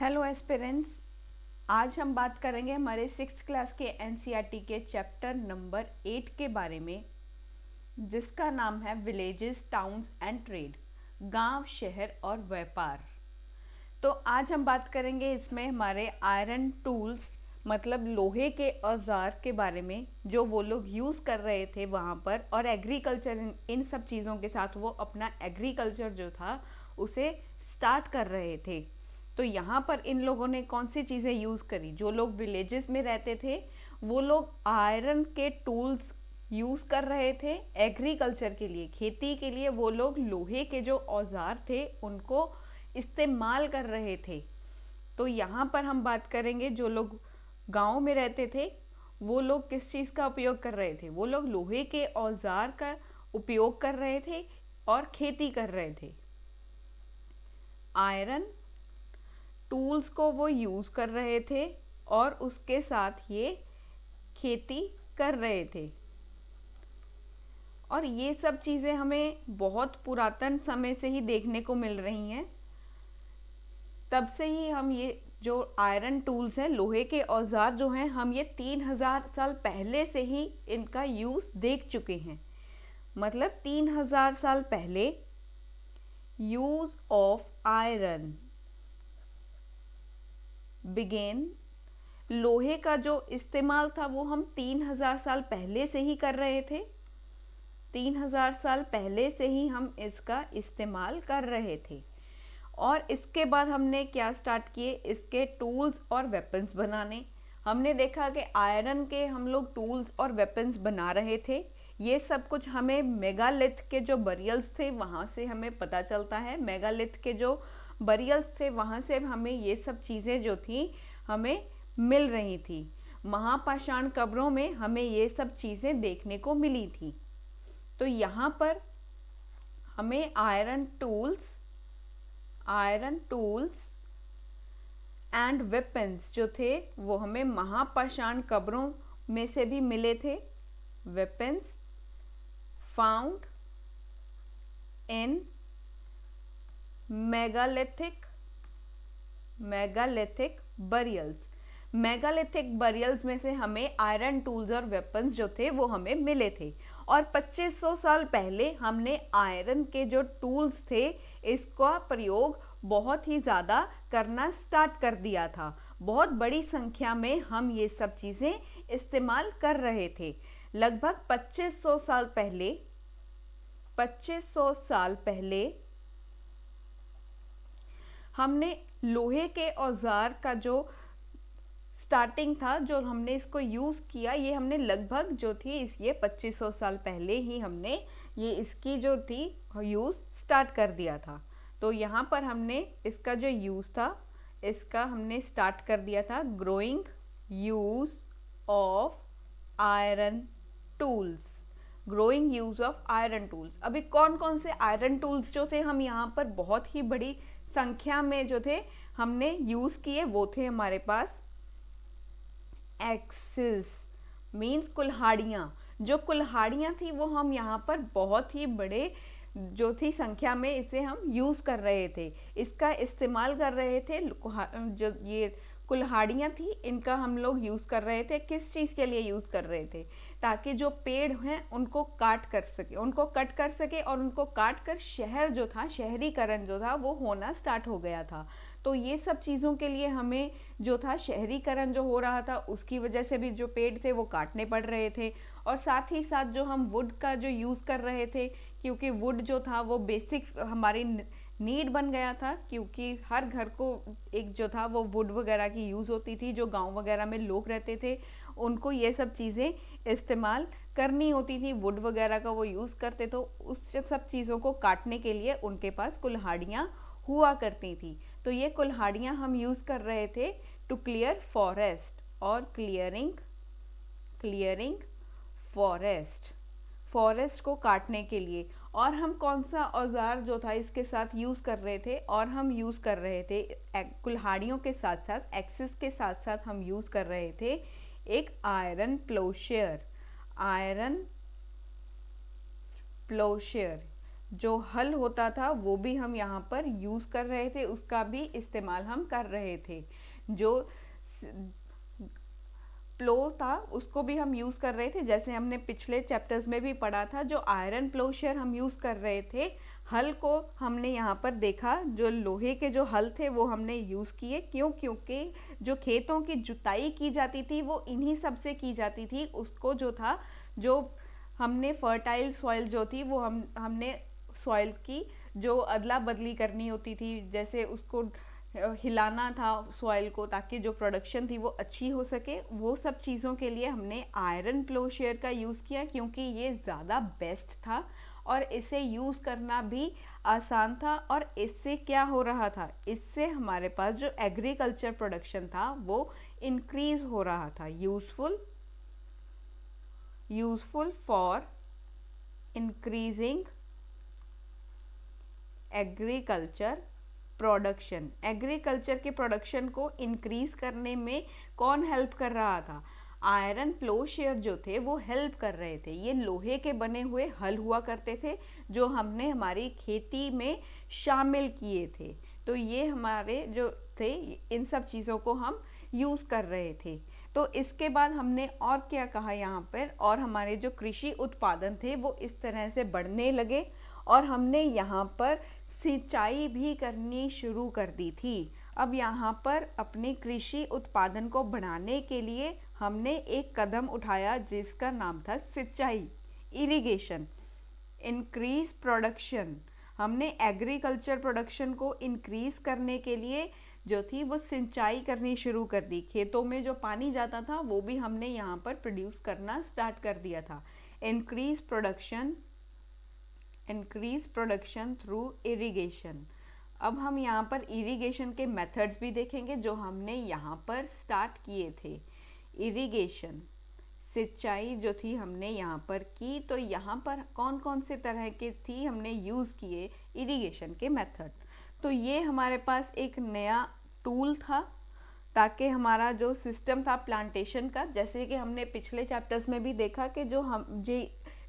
Hello aspirants. आज हम बात करेंगे हमारे 6th क्लास के एनसीईआरटी के चैप्टर नंबर 8 के बारे में, जिसका नाम है विलेजेस, टाउन्स एंड ट्रेड, गांव, शहर और व्यापार। तो आज हम बात करेंगे इसमें हमारे आयरन टूल्स मतलब लोहे के औजार के बारे में, जो वो लोग यूज़ कर रहे थे वहाँ पर, और एग्रीकल्चर, इन सब चीज़ों के साथ वो अपना एग्रीकल्चर जो था उसे स्टार्ट कर रहे थे। तो यहाँ पर इन लोगों ने कौन सी चीज़ें यूज़ करी? जो लोग विलेजेस में रहते थे वो लोग आयरन के टूल्स यूज़ कर रहे थे एग्रीकल्चर के लिए, खेती के लिए। वो लोग लोहे के जो औजार थे उनको इस्तेमाल कर रहे थे। तो यहाँ पर हम बात करेंगे जो लोग गांव में रहते थे वो लोग किस चीज़ का उपयोग कर रहे थे? वो लोग लोहे के औजार का उपयोग कर रहे थे और खेती कर रहे थे। आयरन टूल्स को वो यूज़ कर रहे थे और उसके साथ ये खेती कर रहे थे। और ये सब चीज़ें हमें बहुत पुरातन समय से ही देखने को मिल रही हैं। तब से ही हम ये जो आयरन टूल्स हैं, लोहे के औजार जो हैं, हम ये 3000 साल पहले से ही इनका यूज़ देख चुके हैं। मतलब 3000 साल पहले यूज़ ऑफ आयरन बिगेन। लोहे का जो इस्तेमाल था वो हम 3000 साल पहले से ही कर रहे थे। 3000 साल पहले से ही हम इसका इस्तेमाल कर रहे थे। और इसके बाद हमने क्या स्टार्ट किए? इसके टूल्स और वेपन्स बनाने। हमने देखा कि आयरन के हम लोग टूल्स और वेपन्स बना रहे थे। ये सब कुछ हमें मेगालिथ के जो बरियल्स थे वहाँ से हमें पता चलता है। मेगालिथ के जो बरियल्स थे वहाँ से हमें ये सब चीज़ें जो थी हमें मिल रही थी। महापाषाण कब्रों में हमें ये सब चीज़ें देखने को मिली थी। तो यहाँ पर हमें आयरन टूल्स एंड वेपन्स जो थे वो हमें महापाषाण कब्रों में से भी मिले थे। Weapons found in megalithic burials. Megalithic burials में से हमें आयरन टूल्स और वेपन्स जो थे वो हमें मिले थे। और 2500 साल पहले हमने आयरन के जो टूल्स थे इसका प्रयोग बहुत ही ज़्यादा करना स्टार्ट कर दिया था। बहुत बड़ी संख्या में हम ये सब चीज़ें इस्तेमाल कर रहे थे। लगभग 2500 साल पहले हमने लोहे के औजार का जो स्टार्टिंग था, जो हमने इसको यूज़ किया, ये हमने लगभग जो थी ये 2500 साल पहले ही हमने ये इसकी जो थी यूज़ स्टार्ट कर दिया था। तो यहाँ पर हमने इसका जो यूज़ था इसका हमने स्टार्ट कर दिया था। Growing use of iron tools. Growing use of iron tools. अभी कौन कौन से आयरन टूल्स जो थे हम यहाँ पर बहुत ही बड़ी संख्या में जो थे हमने यूज़ किए, वो थे हमारे पास एक्सिस मीन्स कुल्हाड़ियाँ। जो कुल्हाड़ियाँ थी वो हम यहाँ पर बहुत ही बड़े जो थी संख्या में इसे हम यूज़ कर रहे थे, इसका इस्तेमाल कर रहे थे। जो ये कुल्हाड़ियाँ थी इनका हम लोग यूज़ कर रहे थे। किस चीज़ के लिए यूज़ कर रहे थे? ताकि जो पेड़ हैं उनको कट कर सके और उनको काट कर शहर जो था, शहरीकरण जो था वो होना स्टार्ट हो गया था। तो ये सब चीज़ों के लिए हमें जो था शहरीकरण जो हो रहा था उसकी वजह से भी जो पेड़ थे वो काटने पड़ रहे थे। और साथ ही साथ जो हम वुड का जो यूज़ कर रहे थे, क्योंकि वुड जो था वो बेसिक हमारी नीड बन गया था, क्योंकि हर घर को एक जो था वो वुड वगैरह की यूज़ होती थी। जो गांव वगैरह में लोग रहते थे उनको ये सब चीज़ें इस्तेमाल करनी होती थी, वुड वगैरह का वो यूज़ करते। तो उस सब चीज़ों को काटने के लिए उनके पास कुल्हाड़ियाँ हुआ करती थी। तो ये कुल्हाड़ियाँ हम यूज़ कर रहे थे टू क्लियर फॉरेस्ट और क्लियरिंग फॉरेस्ट को काटने के लिए। और हम कौन सा औजार जो था इसके साथ यूज़ कर रहे थे? और हम यूज़ कर रहे थे कुल्हाड़ियों के साथ साथ, एक्सिस के साथ साथ हम यूज़ कर रहे थे एक आयरन प्लोशेयर जो हल होता था वो भी हम यहाँ पर यूज़ कर रहे थे, उसका भी इस्तेमाल हम कर रहे थे। जो प्लो था उसको भी हम यूज़ कर रहे थे, जैसे हमने पिछले चैप्टर्स में भी पढ़ा था। जो आयरन प्लोशेयर हम यूज़ कर रहे थे, हल को हमने यहाँ पर देखा, जो लोहे के जो हल थे वो हमने यूज़ किए। क्यों? क्योंकि जो खेतों की जुताई की जाती थी वो इन्हीं सब से की जाती थी। उसको जो था, जो हमने फर्टाइल सॉइल जो थी वो हमने सॉइल की जो अदला बदली करनी होती थी, जैसे उसको हिलाना था सॉइल को ताकि जो प्रोडक्शन थी वो अच्छी हो सके, वो सब चीज़ों के लिए हमने आयरन प्लोशेयर का यूज़ किया, क्योंकि ये ज़्यादा बेस्ट था और इसे यूज़ करना भी आसान था। और इससे क्या हो रहा था, इससे हमारे पास जो एग्रीकल्चर प्रोडक्शन था वो इंक्रीज हो रहा था। Useful for increasing agriculture production. Agriculture के प्रोडक्शन को इंक्रीज करने में कौन हेल्प कर रहा था? आयरन प्लोशेयर जो थे वो हेल्प कर रहे थे। ये लोहे के बने हुए हल हुआ करते थे जो हमने हमारी खेती में शामिल किए थे। तो ये हमारे जो थे, इन सब चीज़ों को हम यूज़ कर रहे थे। तो इसके बाद हमने और क्या कहा यहाँ पर, और हमारे जो कृषि उत्पादन थे वो इस तरह से बढ़ने लगे और हमने यहाँ पर सिंचाई भी करनी शुरू कर दी थी। अब यहाँ पर अपने कृषि उत्पादन को बढ़ाने के लिए हमने एक कदम उठाया जिसका नाम था सिंचाई, इरिगेशन, इंक्रीज प्रोडक्शन। हमने एग्रीकल्चर प्रोडक्शन को इंक्रीज करने के लिए जो थी वो सिंचाई करनी शुरू कर दी। खेतों में जो पानी जाता था वो भी हमने यहाँ पर प्रोड्यूस करना स्टार्ट कर दिया था। Increase production through irrigation. अब हम यहाँ पर इरिगेशन के मेथड्स भी देखेंगे जो हमने यहाँ पर स्टार्ट किए थे। इरिगेशन, सिंचाई जो थी हमने यहाँ पर की, तो यहाँ पर कौन कौन से तरह के थी हमने यूज़ किए इरिगेशन के मेथड। तो ये हमारे पास एक नया टूल था ताकि हमारा जो सिस्टम था प्लांटेशन का, जैसे कि हमने पिछले चैप्टर्स में भी देखा कि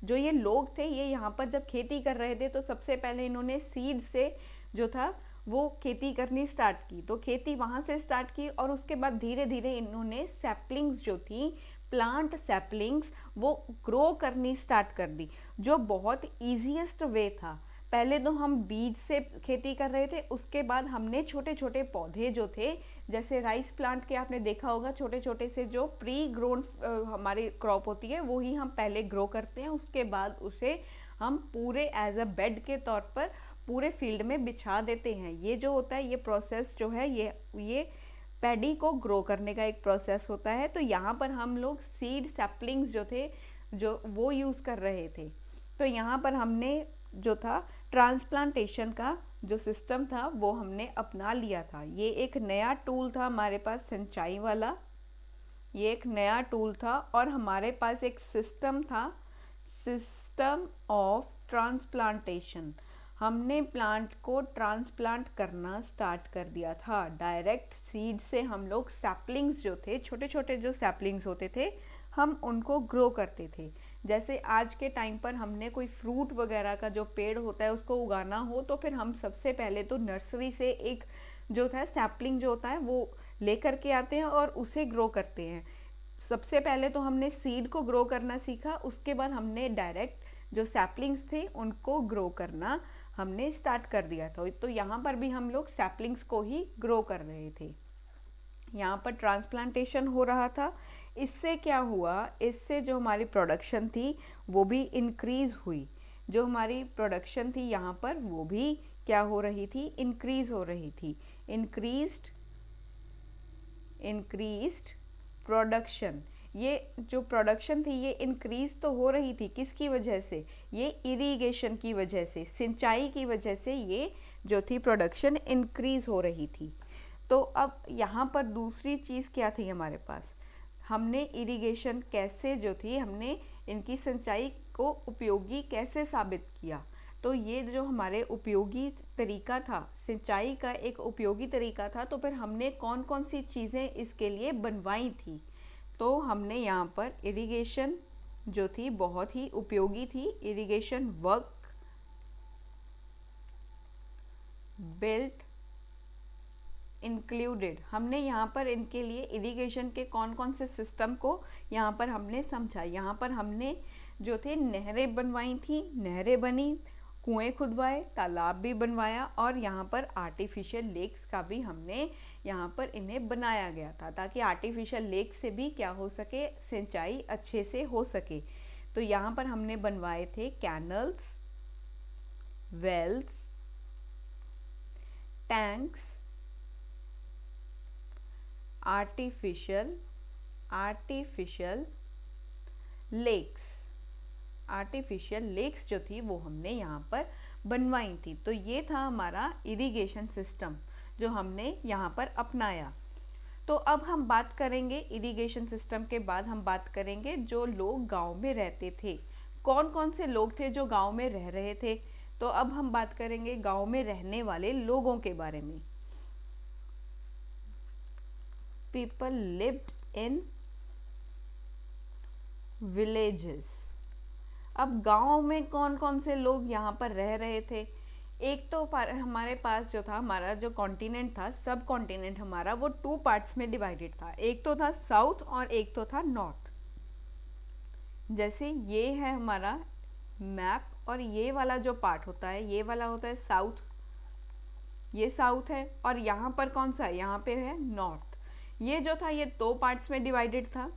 जो ये लोग थे, ये यहाँ पर जब खेती कर रहे थे तो सबसे पहले इन्होंने सीड से जो था वो खेती करनी स्टार्ट की। तो खेती वहाँ से स्टार्ट की और उसके बाद धीरे धीरे इन्होंने सैपलिंग्स जो थी, प्लांट सैपलिंग्स, वो ग्रो करनी स्टार्ट कर दी, जो बहुत ईजीएस्ट वे था। पहले तो हम बीज से खेती कर रहे थे, उसके बाद हमने छोटे छोटे पौधे जो थे, जैसे राइस प्लांट के आपने देखा होगा, छोटे छोटे से जो प्री ग्रोन हमारी क्रॉप होती है वो ही हम पहले ग्रो करते हैं, उसके बाद उसे हम पूरे एज अ बेड के तौर पर पूरे फील्ड में बिछा देते हैं। ये जो होता है, ये प्रोसेस जो है, ये पैडी को ग्रो करने का एक प्रोसेस होता है। तो यहाँ पर हम लोग सीड सैपलिंग्स जो थे जो वो यूज़ कर रहे थे। तो यहाँ पर हमने जो था ट्रांसप्लांटेशन का जो सिस्टम था वो हमने अपना लिया था। ये एक नया टूल था हमारे पास, सिंचाई वाला, ये एक नया टूल था। और हमारे पास एक सिस्टम था, सिस्टम ऑफ ट्रांसप्लांटेशन। हमने प्लांट को ट्रांसप्लांट करना स्टार्ट कर दिया था। डायरेक्ट सीड से हम लोग सैपलिंग्स जो थे, छोटे छोटे जो सैपलिंग्स होते थे, हम उनको ग्रो करते थे। जैसे आज के टाइम पर हमने कोई फ्रूट वगैरह का जो पेड़ होता है उसको उगाना हो, तो फिर हम सबसे पहले तो नर्सरी से एक जो था सैपलिंग जो होता है वो लेकर के आते हैं और उसे ग्रो करते हैं। सबसे पहले तो हमने सीड को ग्रो करना सीखा, उसके बाद हमने डायरेक्ट जो सैपलिंग्स थे उनको ग्रो करना हमने स्टार्ट कर दिया था। तो यहाँ पर भी हम लोग सैपलिंग्स को ही ग्रो कर रहे थे। यहाँ पर ट्रांसप्लांटेशन हो रहा था। इससे क्या हुआ, इससे जो हमारी प्रोडक्शन थी वो भी इंक्रीज़ हुई। जो हमारी प्रोडक्शन थी यहाँ पर वो भी क्या हो रही थी, इंक्रीज़ हो रही थी। इंक्रीज्ड प्रोडक्शन, ये जो प्रोडक्शन थी ये इंक्रीज़ तो हो रही थी, किसकी वजह से? ये इरिगेशन की वजह से, सिंचाई की वजह से ये जो थी प्रोडक्शन इंक्रीज़ हो रही थी। तो अब यहाँ पर दूसरी चीज़ क्या थी हमारे पास, हमने इरिगेशन कैसे जो थी, हमने इनकी सिंचाई को उपयोगी कैसे साबित किया। तो ये जो हमारे उपयोगी तरीका था, सिंचाई का एक उपयोगी तरीका था, तो फिर हमने कौन कौन सी चीज़ें इसके लिए बनवाई थी। तो हमने यहाँ पर इरिगेशन जो थी बहुत ही उपयोगी थी। इरिगेशन वर्क बिल्ट इंक्लूडेड, हमने यहाँ पर इनके लिए इरिगेशन के कौन कौन से सिस्टम को यहाँ पर हमने समझा। यहाँ पर हमने जो थे नहरें बनवाई थी, नहरें बनी, कुएं खुदवाए, तालाब भी बनवाया, और यहाँ पर आर्टिफिशियल लेक्स का भी हमने यहाँ पर इन्हें बनाया गया था, ताकि आर्टिफिशियल लेक से भी क्या हो सके, सिंचाई अच्छे से हो सके। तो यहाँ पर हमने बनवाए थे canals, wells, tanks, artificial lakes जो थी वो हमने यहाँ पर बनवाई थी। तो ये था हमारा इरिगेशन सिस्टम जो हमने यहाँ पर अपनाया। तो अब हम बात करेंगे इरिगेशन सिस्टम के बाद हम बात करेंगे जो लोग गांव में रहते थे, कौन कौन से लोग थे जो गांव में रह रहे थे। तो अब हम बात करेंगे गांव में रहने वाले लोगों के बारे में। People lived in villages। अब गांव में कौन कौन से लोग यहाँ पर रह रहे थे। एक तो हमारे पास जो था, हमारा जो कॉन्टिनेंट था, सब कॉन्टिनेंट हमारा वो 2 पार्ट्स में डिवाइडेड था। एक तो था साउथ और एक तो था नॉर्थ। जैसे ये है हमारा मैप, और ये वाला जो पार्ट होता है, ये वाला होता है साउथ, ये साउथ है, और यहाँ पर कौन सा है, यहाँ पे है नॉर्थ। ये जो था ये 2 पार्ट्स में डिवाइडेड था।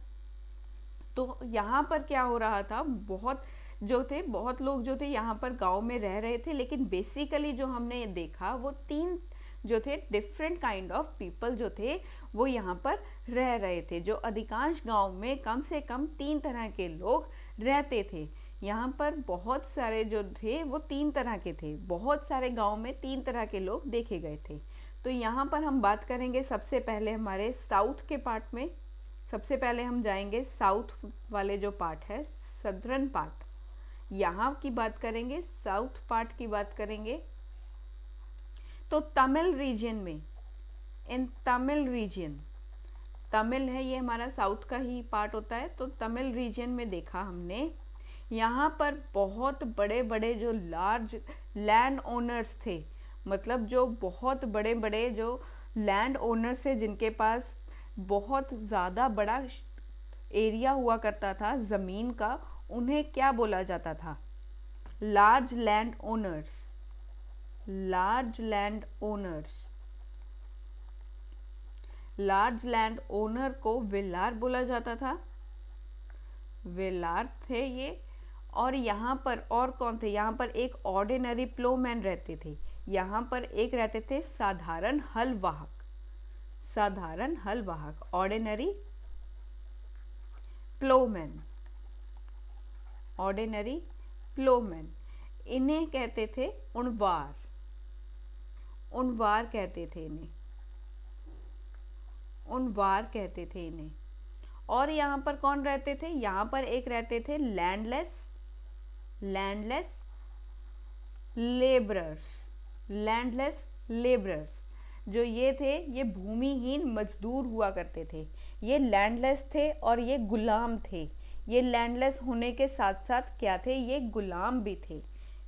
तो यहाँ पर क्या हो रहा था, बहुत लोग जो थे यहाँ पर गांव में रह रहे थे, लेकिन बेसिकली जो हमने देखा वो 3 जो थे डिफरेंट काइंड ऑफ पीपल जो थे वो यहाँ पर रह रहे थे। जो अधिकांश गांव में कम से कम 3 तरह के लोग रहते थे। यहाँ पर बहुत सारे जो थे वो 3 तरह के थे, बहुत सारे गांव में 3 तरह के लोग देखे गए थे। तो यहाँ पर हम बात करेंगे सबसे पहले हमारे साउथ के पार्ट में। सबसे पहले हम जाएंगे साउथ वाले जो पार्ट है, सदर्न पार्ट, यहाँ की बात करेंगे, साउथ पार्ट की बात करेंगे। तो तमिल रीजन में, इन तमिल रीजन, तमिल है ये हमारा साउथ का ही पार्ट होता है। तो तमिल रीजन में देखा हमने, यहाँ पर बहुत बड़े बड़े जो लार्ज लैंड ओनर्स थे, मतलब जो बहुत बड़े बड़े जो लैंड ओनर्स थे, जिनके पास बहुत ज़्यादा बड़ा एरिया हुआ करता था ज़मीन का, उन्हें क्या बोला जाता था, large land owners. Large land owners, large land owner को वेलार बोला जाता था, वेलार थे ये। और यहाँ पर और कौन थे, यहाँ पर एक ऑर्डिनरी प्लोमैन रहते थे, यहाँ पर एक रहते थे साधारण हल वाहक, साधारण हल वाहक, ऑर्डिनरी प्लोमैन, ऑर्डिनरी प्लोमैन। इन्हें कहते थे उणवार, उणवार कहते थे इन्हें, उणवार कहते थे इन्हें। और यहाँ पर कौन रहते थे, यहाँ पर एक रहते थे landless, landless labourers, landless labourers. जो ये थे ये भूमिहीन मजदूर हुआ करते थे। ये लैंडलेस थे और ये गुलाम थे। ये लैंडलेस होने के साथ साथ क्या थे, ये गुलाम भी थे।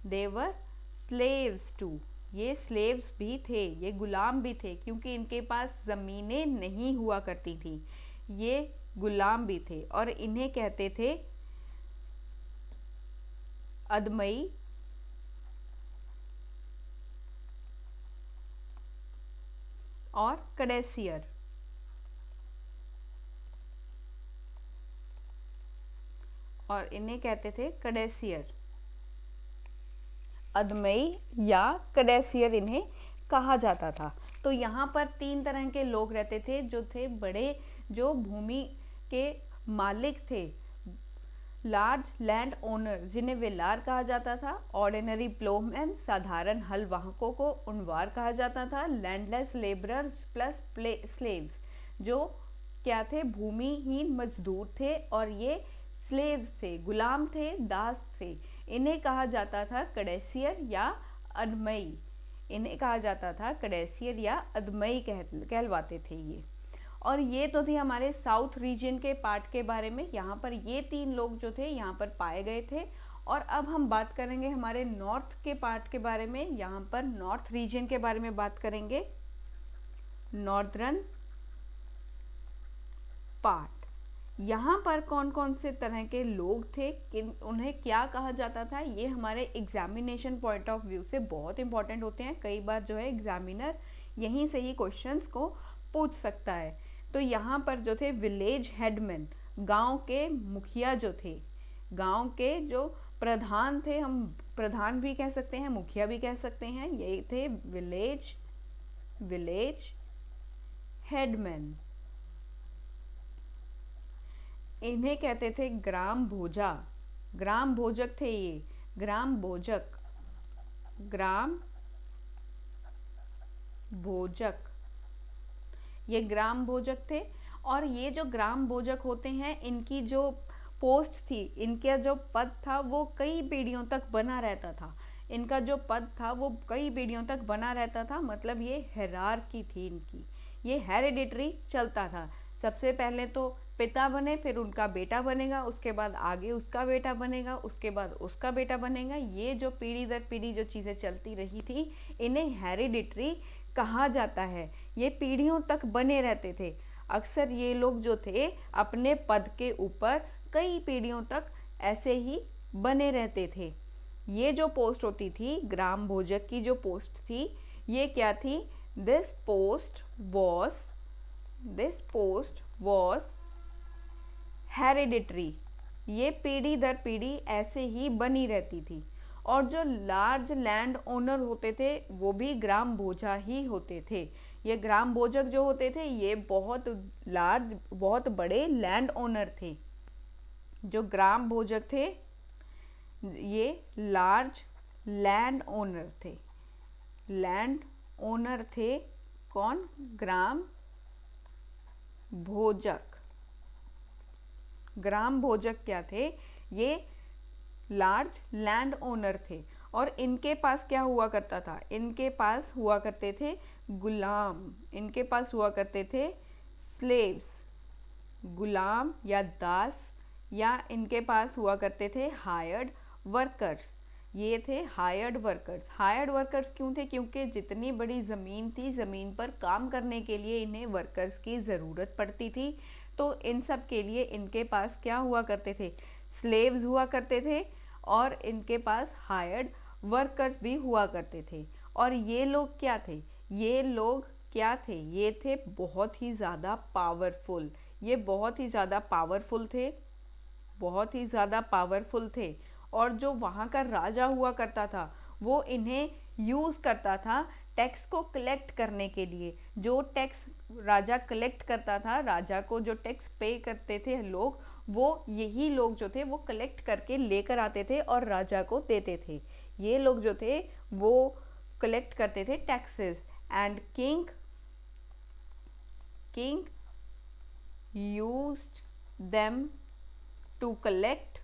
दे वर स्लेव्स टू, ये स्लेव्स भी थे, ये गुलाम भी थे, क्योंकि इनके पास ज़मीनें नहीं हुआ करती थी, ये गुलाम भी थे। और इन्हें कहते थे अदमई और कडेसियर। और इन्हें कहते थे कडेसियर, अदमई या कडेसियर इन्हें कहा जाता था। तो यहाँ पर 3 तरह के लोग रहते थे, जो थे बड़े, जो भूमि के मालिक थे, लार्ज लैंड ओनर जिन्हें वेलार कहा जाता था, ऑर्डिनरी प्लोमैन साधारण हल वाहकों को उणवार कहा जाता था, लैंडलेस लेबरर्स प्लस स्लेव्स जो क्या थे, भूमिहीन मजदूर थे, और ये स्लेव्स थे, गुलाम थे, दास थे। इन्हें कहा जाता था कडेसियर या अदमई, इन्हें कहा जाता था कडेसियर या अदमई कहलवाते थे ये। और ये तो थी हमारे साउथ रीजन के पार्ट के बारे में। यहाँ पर ये 3 लोग जो थे यहाँ पर पाए गए थे। और अब हम बात करेंगे हमारे नॉर्थ के पार्ट के बारे में। यहाँ पर नॉर्थ रीजन के बारे में बात करेंगे, नॉर्दर्न पार्ट। यहाँ पर कौन कौन से तरह के लोग थे, उन्हें क्या कहा जाता था, ये हमारे एग्जामिनेशन पॉइंट ऑफ व्यू से बहुत इंपॉर्टेंट होते हैं। कई बार जो है एग्जामिनर यहीं से ही क्वेश्चंस को पूछ सकता है। तो यहाँ पर जो थे विलेज हेडमैन, गांव के मुखिया जो थे, गांव के जो प्रधान थे, हम प्रधान भी कह सकते हैं, मुखिया भी कह सकते हैं, ये थे विलेज हेडमैन। इन्हें कहते थे ग्राम भोजा, ग्राम भोजक थे ये, ग्राम भोजक, ग्राम भोजक, ये ग्राम भोजक थे। और ये जो ग्राम भोजक होते हैं, इनकी जो पोस्ट थी, इनका जो पद था वो कई पीढ़ियों तक बना रहता था। इनका जो पद था वो कई पीढ़ियों तक बना रहता था, मतलब ये हायरार्की थी इनकी, ये हेरिडिटरी चलता था। सबसे पहले तो पिता बने, फिर उनका बेटा बनेगा, उसके बाद आगे उसका बेटा बनेगा, उसके बाद उसका बेटा बनेगा। ये जो पीढ़ी दर पीढ़ी जो चीज़ें चलती रही थी, इन्हें हेरिडिटरी कहा जाता है। ये पीढ़ियों तक बने रहते थे। अक्सर ये लोग जो थे अपने पद के ऊपर कई पीढ़ियों तक ऐसे ही बने रहते थे। ये जो पोस्ट होती थी, ग्राम भोजक की जो पोस्ट थी, ये क्या थी, दिस पोस्ट वॉज हेरिडिटरी। ये पीढ़ी दर पीढ़ी ऐसे ही बनी रहती थी। और जो लार्ज लैंड ओनर होते थे वो भी ग्राम भोजा ही होते थे। ये ग्राम भोजक जो होते थे ये बहुत लार्ज, बहुत बड़े लैंड ओनर थे। जो ग्राम भोजक थे ये लार्ज लैंड ओनर थे, लैंड ओनर थे। कौन, ग्राम भोजक। ग्राम भोजक क्या थे, ये लार्ज लैंड ओनर थे। और इनके पास क्या हुआ करता था, इनके पास हुआ करते थे गुलाम, इनके पास हुआ करते थे स्लेव्स, गुलाम या दास, या इनके पास हुआ करते थे हायर्ड वर्कर्स। ये थे हायर्ड वर्कर्स। हायर्ड वर्कर्स क्यों थे, क्योंकि जितनी बड़ी ज़मीन थी, ज़मीन पर काम करने के लिए इन्हें वर्कर्स की ज़रूरत पड़ती थी। तो इन सब के लिए इनके पास क्या हुआ करते थे, स्लेव्स हुआ करते थे, और इनके पास हायर्ड वर्कर्स भी हुआ करते थे। और ये लोग क्या थे, ये लोग क्या थे, ये थे बहुत ही ज़्यादा पावरफुल। ये बहुत ही ज़्यादा पावरफुल थे, बहुत ही ज़्यादा पावरफुल थे। और जो वहाँ का राजा हुआ करता था वो इन्हें यूज़ करता था टैक्स को कलेक्ट करने के लिए। जो टैक्स राजा कलेक्ट करता था, राजा को जो टैक्स पे करते थे लोग, वो यही लोग जो थे वो कलेक्ट करके लेकर आते थे और राजा को देते थे। ये लोग जो थे वो कलेक्ट करते थे taxes. And king used them to collect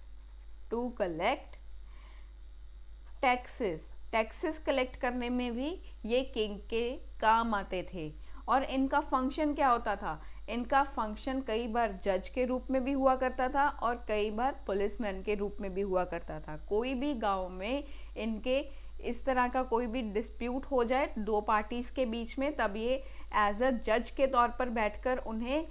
taxes collect करने में भी ये किंग के काम आते थे। और इनका फंक्शन क्या होता था, इनका फंक्शन कई बार जज के रूप में भी हुआ करता था और कई बार पुलिसमैन के रूप में भी हुआ करता था। कोई भी गांव में इनके इस तरह का कोई भी डिस्प्यूट हो जाए दो पार्टीज के बीच में, तब ये एज अ जज के तौर पर बैठकर उन्हें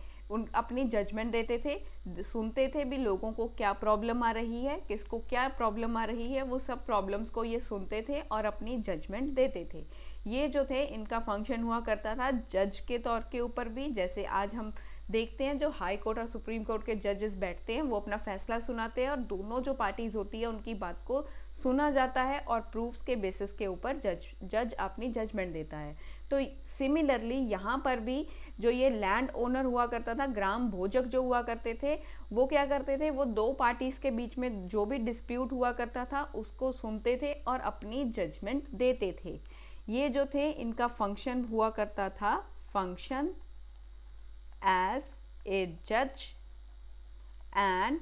अपनी जजमेंट देते थे, सुनते थे भी लोगों को क्या प्रॉब्लम आ रही है, किसको क्या प्रॉब्लम आ रही है, वो सब प्रॉब्लम्स को ये सुनते थे और अपनी जजमेंट देते थे। ये जो थे इनका फंक्शन हुआ करता था जज के तौर के ऊपर भी। जैसे आज हम देखते हैं जो हाई कोर्ट और सुप्रीम कोर्ट के जजेस बैठते हैं, वो अपना फैसला सुनाते हैं और दोनों जो पार्टीज होती है उनकी बात को सुना जाता है और प्रूफ्स के बेसिस के ऊपर जज अपनी जजमेंट देता है। तो सिमिलरली यहाँ पर भी जो ये लैंड ओनर हुआ करता था, ग्राम भोजक जो हुआ करते थे, वो क्या करते थे, वो दो पार्टीज के बीच में जो भी डिस्प्यूट हुआ करता था उसको सुनते थे और अपनी जजमेंट देते थे। ये जो थे इनका फंक्शन हुआ करता था, फंक्शन एज ए जज एंड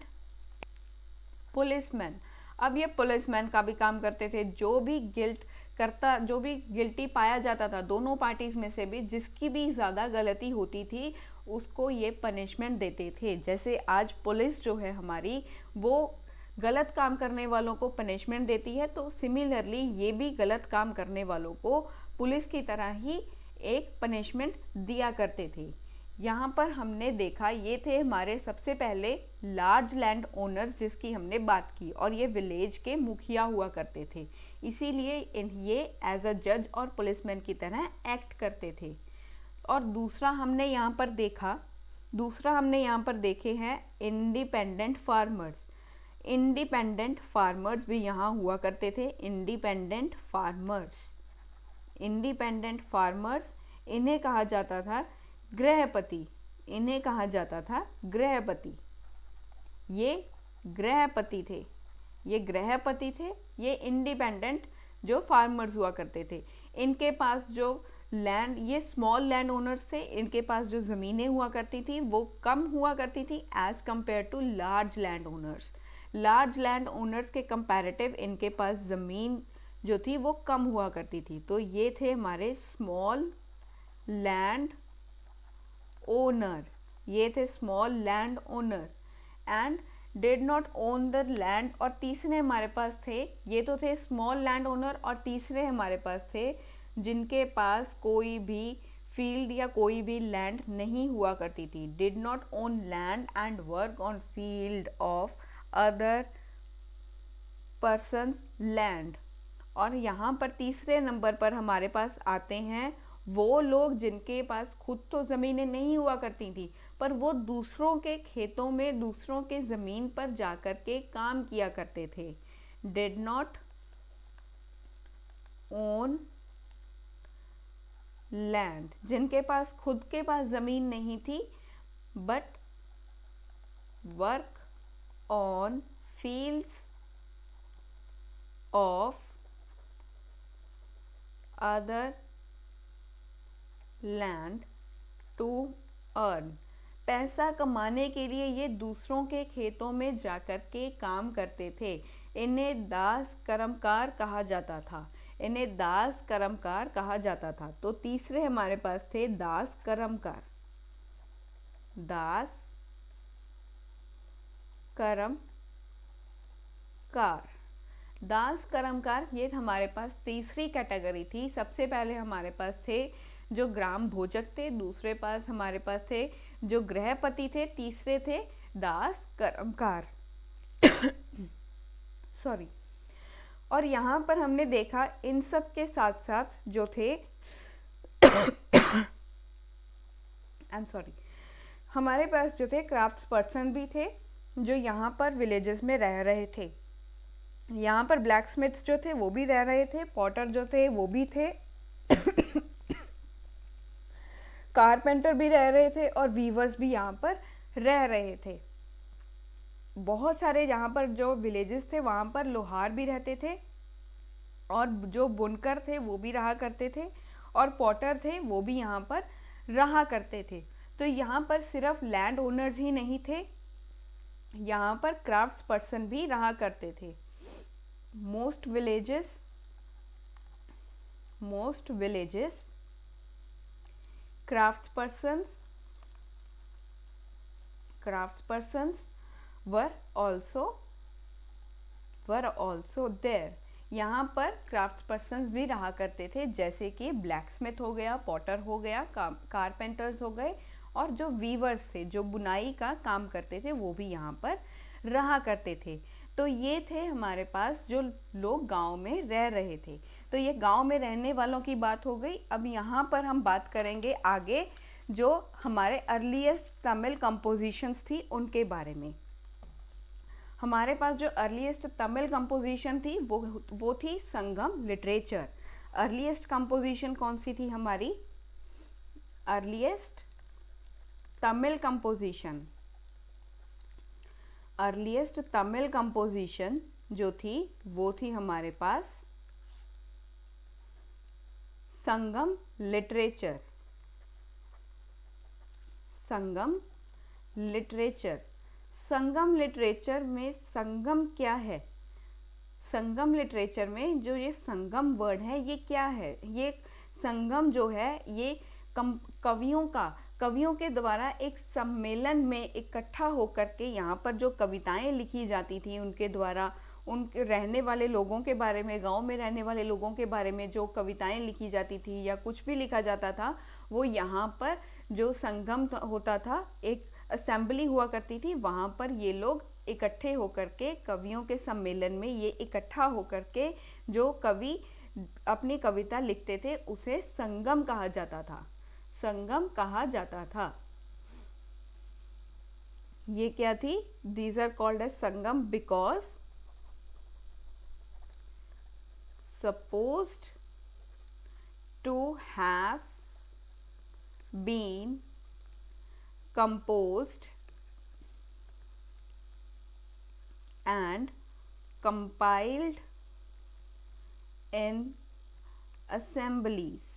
पुलिसमैन। अब ये पुलिसमैन का भी काम करते थे। जो भी गिल्टी पाया जाता था दोनों पार्टीज में से भी, जिसकी भी ज़्यादा गलती होती थी उसको ये पनिशमेंट देते थे। जैसे आज पुलिस जो है हमारी, वो गलत काम करने वालों को पनिशमेंट देती है, तो सिमिलरली ये भी गलत काम करने वालों को पुलिस की तरह ही एक पनिशमेंट दिया करते थे। यहाँ पर हमने देखा, ये थे हमारे सबसे पहले लार्ज लैंड ओनर्स जिसकी हमने बात की, और ये विलेज के मुखिया हुआ करते थे, इसीलिए ये एज अ जज और पुलिसमैन की तरह एक्ट करते थे। और दूसरा हमने यहाँ पर देखे हैं इंडिपेंडेंट फार्मर्स। इंडिपेंडेंट फार्मर्स भी यहाँ हुआ करते थे। इंडिपेंडेंट फार्मर्स, इन्हें कहा जाता था गृहपति। ये गृहपति थे। ये इंडिपेंडेंट जो फार्मर्स हुआ करते थे, इनके पास जो लैंड, ये स्मॉल लैंड ओनर्स थे, इनके पास जो ज़मीनें हुआ करती थी वो कम हुआ करती थी as compare to large land owners. Large land owners के कंपैरेटिव इनके पास ज़मीन जो थी वो कम हुआ करती थी। तो ये थे हमारे small land owner, and did not own the land. और तीसरे हमारे पास थे, ये तो थे स्मॉल लैंड ओनर, और तीसरे हमारे पास थे जिनके पास कोई भी फील्ड या कोई भी लैंड नहीं हुआ करती थी। Did not own land and work on field of other persons land. और यहाँ पर तीसरे नंबर पर हमारे पास आते हैं वो लोग जिनके पास खुद तो ज़मीनें नहीं हुआ करती थी, पर वो दूसरों के खेतों में, दूसरों के ज़मीन पर जाकर के काम किया करते थे। डिड नॉट ओन लैंड, जिनके पास खुद के पास ज़मीन नहीं थी, but work on fields of other land to earn. पैसा कमाने के लिए ये दूसरों के खेतों में जाकर के काम करते थे। इन्हें दास कर्मकार कहा जाता था। तो तीसरे हमारे पास थे दास कर्मकार। दास कर्मकार ये हमारे पास तीसरी कैटेगरी थी। सबसे पहले हमारे पास थे जो ग्राम भोजक थे, दूसरे पास हमारे पास थे जो गृहपति थे, तीसरे थे दास कर्मकार। सॉरी। और यहाँ पर हमने देखा इन सब के साथ साथ जो थे हमारे पास जो थे क्राफ्ट्स पर्सन भी थे, जो यहाँ पर विलेजेस में रह रहे थे। यहाँ पर ब्लैक स्मिथ्स जो थे वो भी रह रहे थे, पॉटर जो थे वो भी थे, कारपेंटर भी रह रहे थे, और वीवर्स भी यहाँ पर रह रहे थे। बहुत सारे यहाँ पर जो विलेजेस थे वहाँ पर लोहार भी रहते थे, और जो बुनकर थे वो भी रहा करते थे, और पॉटर थे वो भी यहाँ पर रहा करते थे। तो यहाँ पर सिर्फ लैंड ओनर्स ही नहीं थे, यहाँ पर क्राफ्ट्स पर्सन भी रहा करते थे। Most villages crafts persons were also there। यहाँ पर क्राफ्ट्स पर्सन्स भी रहा करते थे, जैसे कि ब्लैक स्मिथ हो गया, पॉटर हो गया, कारपेंटर्स हो गए, और जो वीवर्स थे, जो बुनाई का काम करते थे, वो भी यहाँ पर रहा करते थे। तो ये थे हमारे पास जो लोग गांव में रह रहे थे। तो ये गांव में रहने वालों की बात हो गई। अब यहाँ पर हम बात करेंगे आगे जो हमारे अर्लीस्ट तमिल कंपोजिशंस थी उनके बारे में। हमारे पास जो अर्लीस्ट तमिल कंपोजिशन थी वो थी संगम लिटरेचर। अर्लीस्ट कंपोजिशन कौन सी थी हमारी? अर्लीस्ट तमिल कंपोजिशन जो थी वो थी हमारे पास संगम लिटरेचर। संगम लिटरेचर में संगम क्या है? संगम लिटरेचर में जो ये संगम वर्ड है ये क्या है? ये संगम जो है ये कवियों का कवियों के द्वारा एक सम्मेलन में इकट्ठा होकर के यहाँ पर जो कविताएं लिखी जाती थी उनके द्वारा, उनके रहने वाले लोगों के बारे में, गांव में रहने वाले लोगों के बारे में जो कविताएं लिखी जाती थी या कुछ भी लिखा जाता था, वो यहाँ पर जो संगम होता था, एक असेंबली हुआ करती थी, वहाँ पर ये लोग इकट्ठे होकर के कवियों के सम्मेलन में ये इकट्ठा होकर के जो कवि अपनी कविता लिखते थे उसे संगम कहा जाता था, संगम कहा जाता था। ये क्या थी? These are called as Sangam because supposed to have been composed and compiled in assemblies।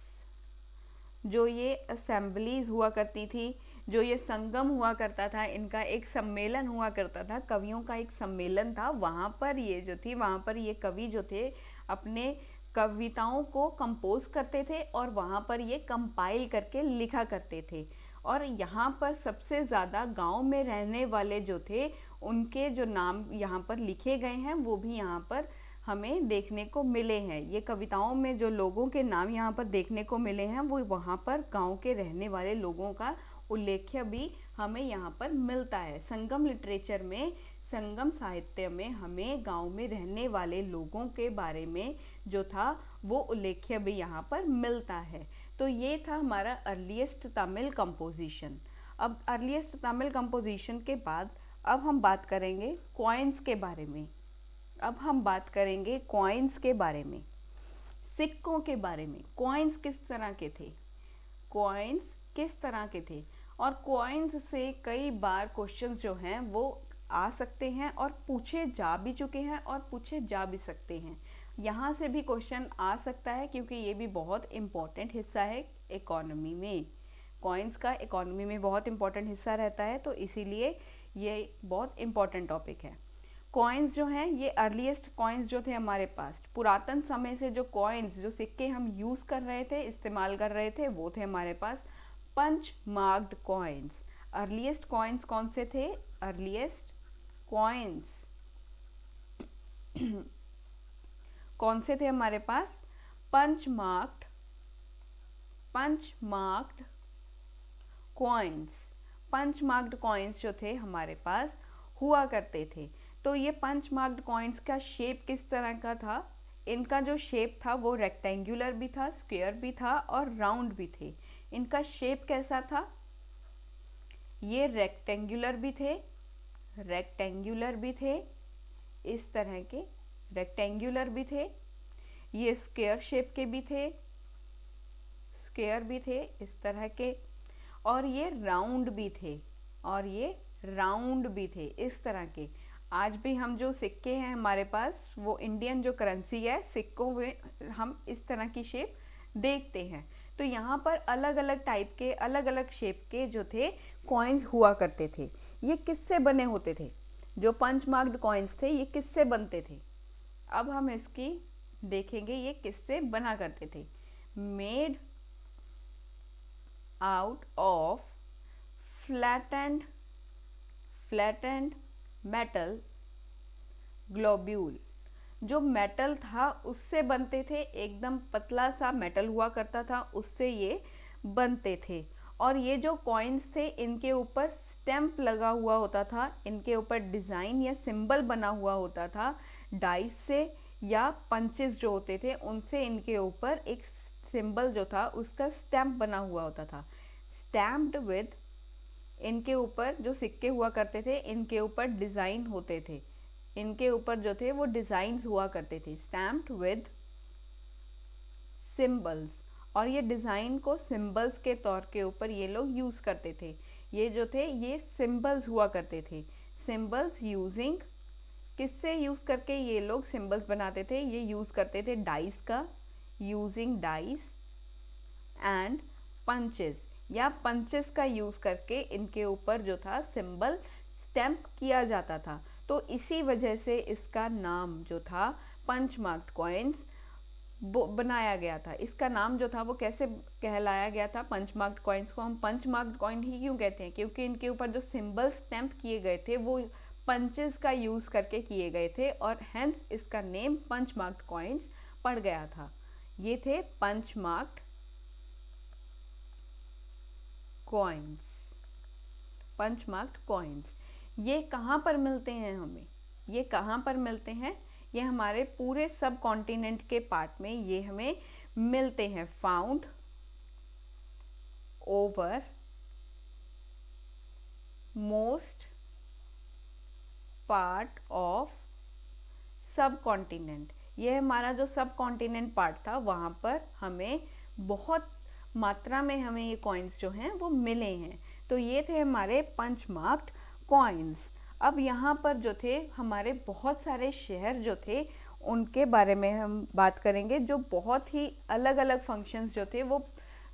जो ये assemblies हुआ करती थी, जो ये संगम हुआ करता था, इनका एक सम्मेलन हुआ करता था, कवियों का एक सम्मेलन था, वहाँ पर ये जो थी, वहाँ पर ये कवि जो थे अपने कविताओं को कंपोज करते थे और वहाँ पर ये कंपाइल करके लिखा करते थे। और यहाँ पर सबसे ज़्यादा गांव में रहने वाले जो थे उनके जो नाम यहाँ पर लिखे गए हैं वो भी यहाँ पर हमें देखने को मिले हैं। ये कविताओं में जो लोगों के नाम यहाँ पर देखने को मिले हैं वो वहाँ पर गांव के रहने वाले लोगों का उल्लेख्य भी हमें यहाँ पर मिलता है। संगम लिटरेचर में, संगम साहित्य में हमें गांव में रहने वाले लोगों के बारे में जो था वो उल्लेख्य भी यहाँ पर मिलता है। तो ये था हमारा अर्लीस्ट तमिल कंपोजिशन। अब अर्लीस्ट तमिल कंपोजिशन के बाद अब हम बात करेंगे कॉइन्स के बारे में। अब हम बात करेंगे कॉइन्स के बारे में, सिक्कों के बारे में। कॉइन्स किस तरह के थे, कॉइन्स किस तरह के थे, और कॉइन्स से कई बार क्वेश्चंस जो हैं वो आ सकते हैं और पूछे जा भी चुके हैं और पूछे जा भी सकते हैं। यहाँ से भी क्वेश्चन आ सकता है क्योंकि ये भी बहुत इम्पॉर्टेंट हिस्सा है इकोनॉमी में। कॉइन्स का इकोनॉमी में बहुत इम्पॉर्टेंट हिस्सा रहता है, तो इसीलिए ये बहुत इम्पॉर्टेंट टॉपिक है। कॉइन्स जो हैं, ये अर्लीस्ट कॉइन्स जो थे हमारे पास, पुरातन समय से जो कॉइन्स, जो सिक्के हम यूज़ कर रहे थे, इस्तेमाल कर रहे थे, वो थे हमारे पास punch marked coins. Earliest coins कौन से थे? अर्लीस्ट कॉइन्स कौन से थे हमारे पास? Punch marked coins. Punch marked coins जो थे हमारे पास हुआ करते थे। तो ये पंच मार्क्ड कॉइन्स का शेप किस तरह का था? इनका जो शेप था वो रेक्टेंगुलर भी था, स्क्वायर भी था और राउंड भी थे। इनका शेप कैसा था? ये रेक्टेंगुलर भी थे इस तरह के, रेक्टेंगुलर भी थे, ये स्क्वायर शेप के भी थे, स्क्वायर भी थे इस तरह के, और ये राउंड भी थे इस तरह के। आज भी हम जो सिक्के हैं हमारे पास, वो इंडियन जो करेंसी है, सिक्कों में हम इस तरह की शेप देखते हैं। तो यहाँ पर अलग अलग टाइप के, अलग अलग शेप के जो थे कॉइन्स हुआ करते थे। ये किससे बने होते थे? जो पंच मार्क्ड कॉइन्स थे ये किससे बनते थे? अब हम इसकी देखेंगे ये किससे बना करते थे। Made out of flattened metal globule. जो मेटल था उससे बनते थे, एकदम पतला सा मेटल हुआ करता था, उससे ये बनते थे। और ये जो कॉइन्स थे इनके ऊपर स्टैम्प लगा हुआ होता था, इनके ऊपर डिज़ाइन या सिंबल बना हुआ होता था डाइस से, या पंचेस जो होते थे उनसे इनके ऊपर एक सिंबल जो था उसका स्टैम्प बना हुआ होता था। स्टैम्प्ड विद, इनके ऊपर जो सिक्के हुआ करते थे इनके ऊपर डिज़ाइन होते थे, इनके ऊपर जो थे वो डिज़ाइन हुआ करते थे, स्टैम्प्ड विद सिंबल्स। और ये डिज़ाइन को सिंबल्स के तौर के ऊपर ये लोग यूज़ करते थे। ये जो थे ये सिंबल्स हुआ करते थे। सिंबल्स यूजिंग, किससे यूज़ करके ये लोग सिंबल्स बनाते थे? ये यूज़ करते थे डाइस का, यूजिंग डाइस एंड पंचेस, या पंचेस का यूज़ करके इनके ऊपर जो था सिंबल स्टैम्प किया जाता था। तो इसी वजह से इसका नाम जो था पंच मार्क्ड कॉइन्स बनाया गया था। इसका नाम जो था वो कैसे कहलाया गया था, पंच मार्क्ड कॉइन्स को हम पंच मार्क्ड कॉइन ही क्यों कहते हैं, क्योंकि इनके ऊपर जो सिंबल स्टैम्प किए गए थे वो पंचेस का यूज़ करके किए गए थे और हेंस इसका नेम पंच मार्क्ड कॉइन्स पड़ गया था। ये थे punch marked coins, punch marked coins. ये कहाँ पर मिलते हैं हमें, ये कहाँ पर मिलते हैं, ये हमारे पूरे सब कॉन्टिनेंट के पार्ट में ये हमें मिलते हैं। Found over most part of सब कॉन्टिनेंट। ये हमारा जो सब कॉन्टिनेंट पार्ट था वहाँ पर हमें बहुत मात्रा में हमें ये कॉइन्स जो हैं वो मिले हैं। तो ये थे हमारे पंच मार्क्ड कॉइन्स। अब यहाँ पर जो थे हमारे बहुत सारे शहर जो थे उनके बारे में हम बात करेंगे, जो बहुत ही अलग अलग फंक्शंस जो थे वो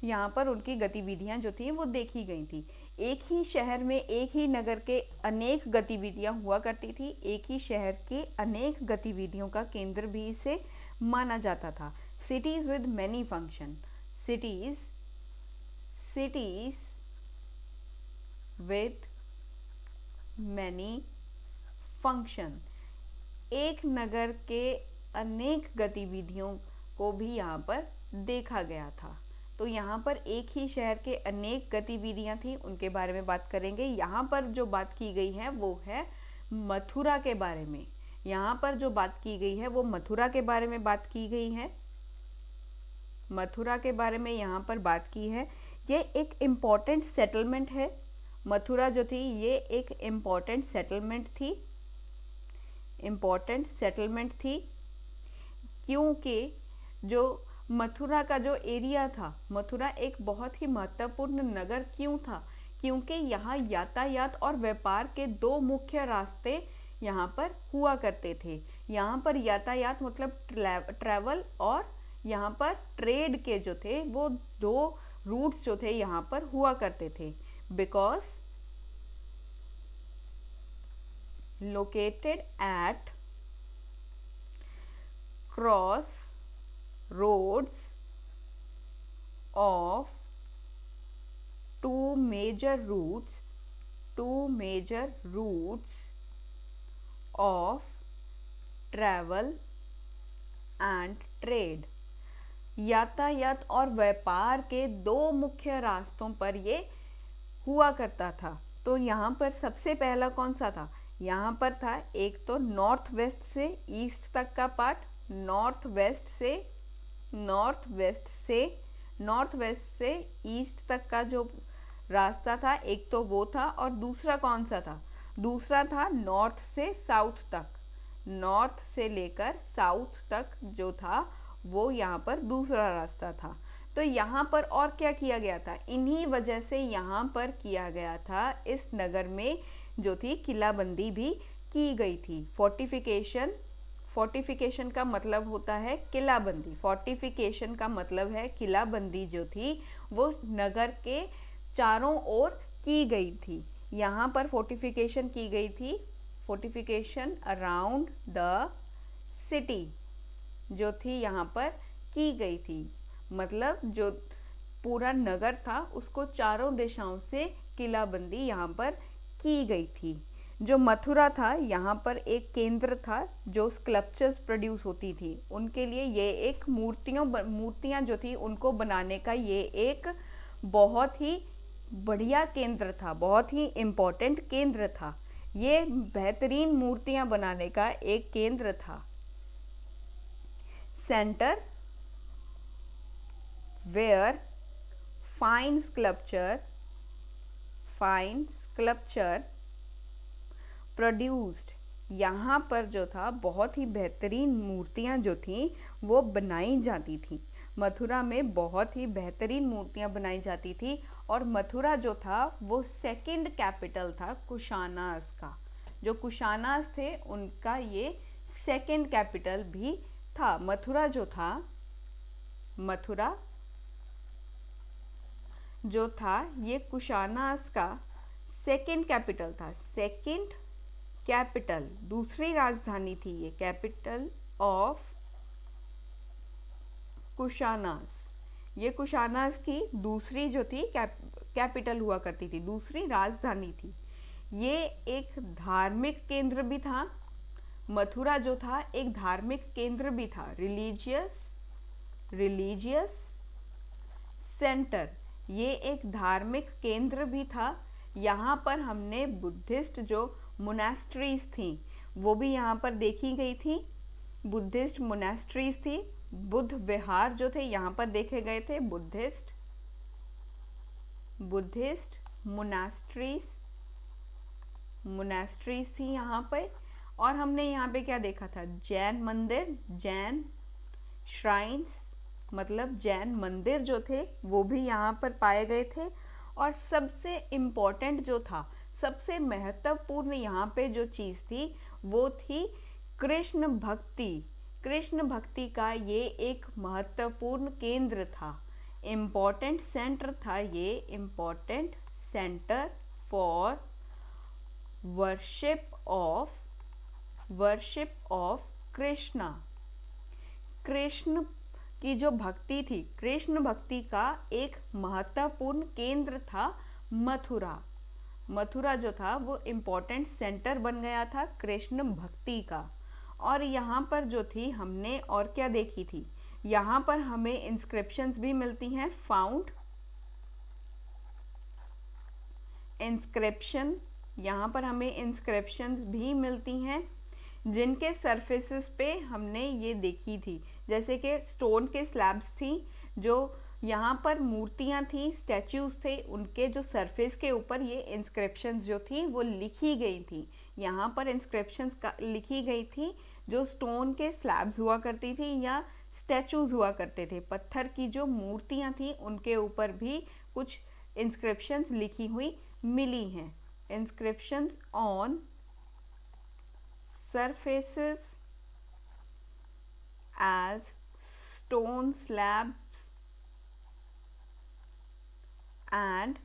यहाँ पर उनकी गतिविधियाँ जो थी वो देखी गई थी। एक ही शहर में एक ही नगर के अनेक गतिविधियाँ हुआ करती थी, एक ही शहर की अनेक गतिविधियों का केंद्र भी इसे माना जाता था। Cities with many function, cities with many function। एक नगर के अनेक गतिविधियों को भी यहाँ पर देखा गया था। तो यहाँ पर एक ही शहर के अनेक गतिविधियाँ थी, उनके बारे में बात करेंगे। यहाँ पर जो बात की गई है वो है मथुरा के बारे में। यहाँ पर जो बात की गई है वो मथुरा के बारे में बात की गई है, मथुरा के बारे में यहाँ पर बात की है। ये एक इम्पॉर्टेंट सेटलमेंट है। मथुरा जो थी ये एक इम्पॉर्टेंट सेटलमेंट थी, इम्पॉर्टेंट सेटलमेंट थी क्योंकि जो मथुरा का जो एरिया था, मथुरा एक बहुत ही महत्वपूर्ण नगर क्यों था, क्योंकि यहाँ यातायात और व्यापार के दो मुख्य रास्ते यहाँ पर हुआ करते थे। यहाँ पर यातायात मतलब ट्रैवल और यहाँ पर ट्रेड के जो थे वो दो रूट्स जो थे यहाँ पर हुआ करते थे। Because located at cross roads of two major routes of travel and trade। यातायात और व्यापार के दो मुख्य रास्तों पर ये हुआ करता था। तो यहाँ पर सबसे पहला कौन सा था, यहाँ पर था एक तो नॉर्थ वेस्ट से ईस्ट तक का पार्ट, नॉर्थ वेस्ट से ईस्ट तक का जो रास्ता था एक तो वो था, और दूसरा कौन सा था, दूसरा था नॉर्थ से साउथ तक, नॉर्थ से लेकर साउथ तक जो था वो यहाँ पर दूसरा रास्ता था। तो यहाँ पर और क्या किया गया था, इन्हीं वजह से यहाँ पर किया गया था, इस नगर में जो थी किलाबंदी भी की गई थी। फोर्टिफिकेशन का मतलब होता है किलाबंदी, फोर्टिफिकेशन का मतलब है किलाबंदी जो थी वो नगर के चारों ओर की गई थी। यहाँ पर फोर्टिफिकेशन की गई थी, फोर्टिफिकेशन अराउंड द सिटी जो थी यहाँ पर की गई थी। मतलब जो पूरा नगर था उसको चारों दिशाओं से किलाबंदी यहाँ पर की गई थी। जो मथुरा था यहाँ पर एक केंद्र था जो स्कल्पचर्स प्रोड्यूस होती थी, उनके लिए ये एक मूर्तियाँ जो थी उनको बनाने का ये एक बहुत ही बढ़िया केंद्र था, बहुत ही इम्पोर्टेंट केंद्र था। ये बेहतरीन मूर्तियाँ बनाने का एक केंद्र था। Centre where fine sculpture produced, यहाँ पर जो था बहुत ही बेहतरीन मूर्तियाँ जो थीं वो बनाई जाती थी। मथुरा में बहुत ही बेहतरीन मूर्तियाँ बनाई जाती थी, और मथुरा जो था वो सेकंड कैपिटल था कुशानास का। जो कुशानास थे उनका ये सेकंड कैपिटल भी था। मथुरा जो था, मथुरा जो था ये कुशानास का सेकंड कैपिटल था, सेकंड कैपिटल, दूसरी राजधानी थी ये, कैपिटल ऑफ कुशानास। ये कुशानास की दूसरी जो थी कैपिटल हुआ करती थी, दूसरी राजधानी थी। ये एक धार्मिक केंद्र भी था। मथुरा जो था एक धार्मिक केंद्र भी था, रिलीजियस सेंटर। ये एक धार्मिक केंद्र भी था। यहाँ पर हमने बुद्धिस्ट जो मोनास्ट्रीज थी वो भी यहाँ पर देखी गई थी। बुद्धिस्ट मोनास्ट्रीज थी, बुद्ध विहार जो थे यहाँ पर देखे गए थे। बुद्धिस्ट मोनास्ट्रीज थी यहाँ पे। और हमने यहाँ पे क्या देखा था, जैन मंदिर, जैन श्राइन्स, मतलब जैन मंदिर जो थे वो भी यहाँ पर पाए गए थे। और सबसे इम्पोर्टेंट जो था, सबसे महत्वपूर्ण यहाँ पे जो चीज़ थी वो थी कृष्ण भक्ति। कृष्ण भक्ति का ये एक महत्वपूर्ण केंद्र था, इम्पोर्टेंट सेंटर था ये, important centre for worship of Krishna. Krishna की जो भक्ति थी, कृष्ण भक्ति का एक महत्वपूर्ण केंद्र था मथुरा। मथुरा जो था वो इम्पोर्टेंट सेंटर बन गया था कृष्ण भक्ति का। और यहाँ पर जो थी हमने और क्या देखी थी, यहाँ पर हमें इंस्क्रिप्शंस भी मिलती हैं, फाउंड इंस्क्रिप्शन। यहाँ पर हमें इंस्क्रिप्शंस भी मिलती हैं जिनके सरफेसेस पे हमने ये देखी थी, जैसे कि स्टोन के स्लैब्स थी, जो यहाँ पर मूर्तियाँ थी, स्टैच्यूज थे, उनके जो सरफेस के ऊपर ये इंस्क्रिप्शंस जो थी वो लिखी गई थी। यहाँ पर इंस्क्रिप्शंस लिखी गई थी जो स्टोन के स्लैब्स हुआ करती थी या स्टैचूज हुआ करते थे, पत्थर की जो मूर्तियाँ थी उनके ऊपर भी कुछ इंस्क्रिप्शंस लिखी हुई मिली हैं। Inscriptions on surfaces as stone slabs and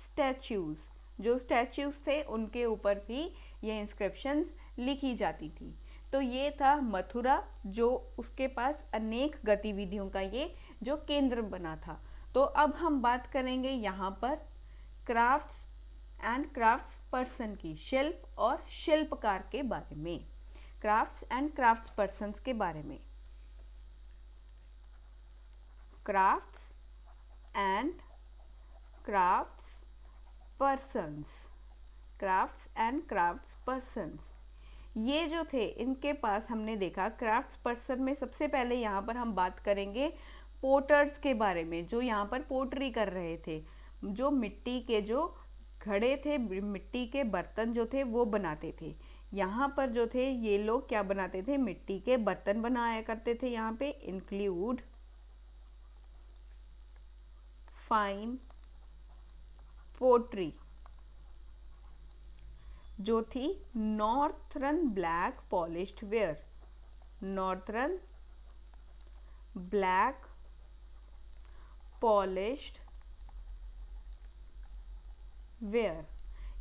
statues। जो स्टैच्यूज थे उनके ऊपर भी ये इंस्क्रिप्शंस लिखी जाती थी। तो ये था मथुरा, जो उसके पास अनेक गतिविधियों का ये जो केंद्र बना था। तो अब हम बात करेंगे यहाँ पर क्राफ्ट्स एंड क्राफ्ट्स पर्सन की, शिल्प और शिल्पकार के बारे में, क्राफ्ट्स एंड क्राफ्ट्स पर्सन्स के बारे में। Crafts and crafts persons, crafts and crafts persons, ये जो थे इनके पास हमने देखा क्राफ्ट्स पर्सन में सबसे पहले यहाँ पर हम बात करेंगे पोटर्स के बारे में, जो यहाँ पर पोट्री कर रहे थे, जो मिट्टी के जो घड़े थे, मिट्टी के बर्तन जो थे वो बनाते थे। यहाँ पर जो थे ये लोग क्या बनाते थे, मिट्टी के बर्तन बनाया करते थे। यहाँ पे इंक्लूड फाइन पोट्री, जो थी northern black polished ware, northern black polished ware,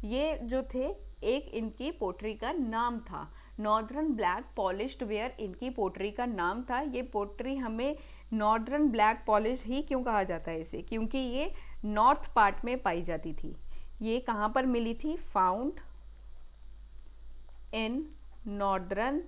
ये जो थे एक इनकी पोट्री का नाम था। नॉर्दर्न ब्लैक पॉलिश्ड वेयर इनकी पोट्री का नाम था। ये पोट्री हमें नॉर्दर्न ब्लैक पॉलिश ही क्यों कहा जाता है इसे, क्योंकि ये नॉर्थ पार्ट में पाई जाती थी। ये कहाँ पर मिली थी, फाउंड इन नॉर्दर्न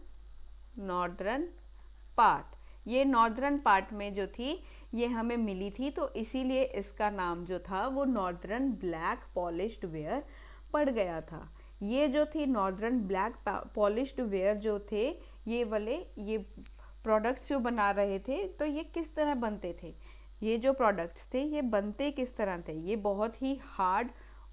पार्ट, ये नॉर्दर्न पार्ट में जो थी ये हमें मिली थी, तो इसीलिए इसका नाम जो था वो नॉर्दर्न ब्लैक पॉलिश्ड वेयर पड़ गया था। ये जो थी नॉर्दर्न ब्लैक पॉलिश्ड वेयर जो थे, ये वाले ये प्रोडक्ट्स जो बना रहे थे, तो ये किस तरह बनते थे, ये जो प्रोडक्ट्स थे ये बनते किस तरह थे, ये बहुत ही हार्ड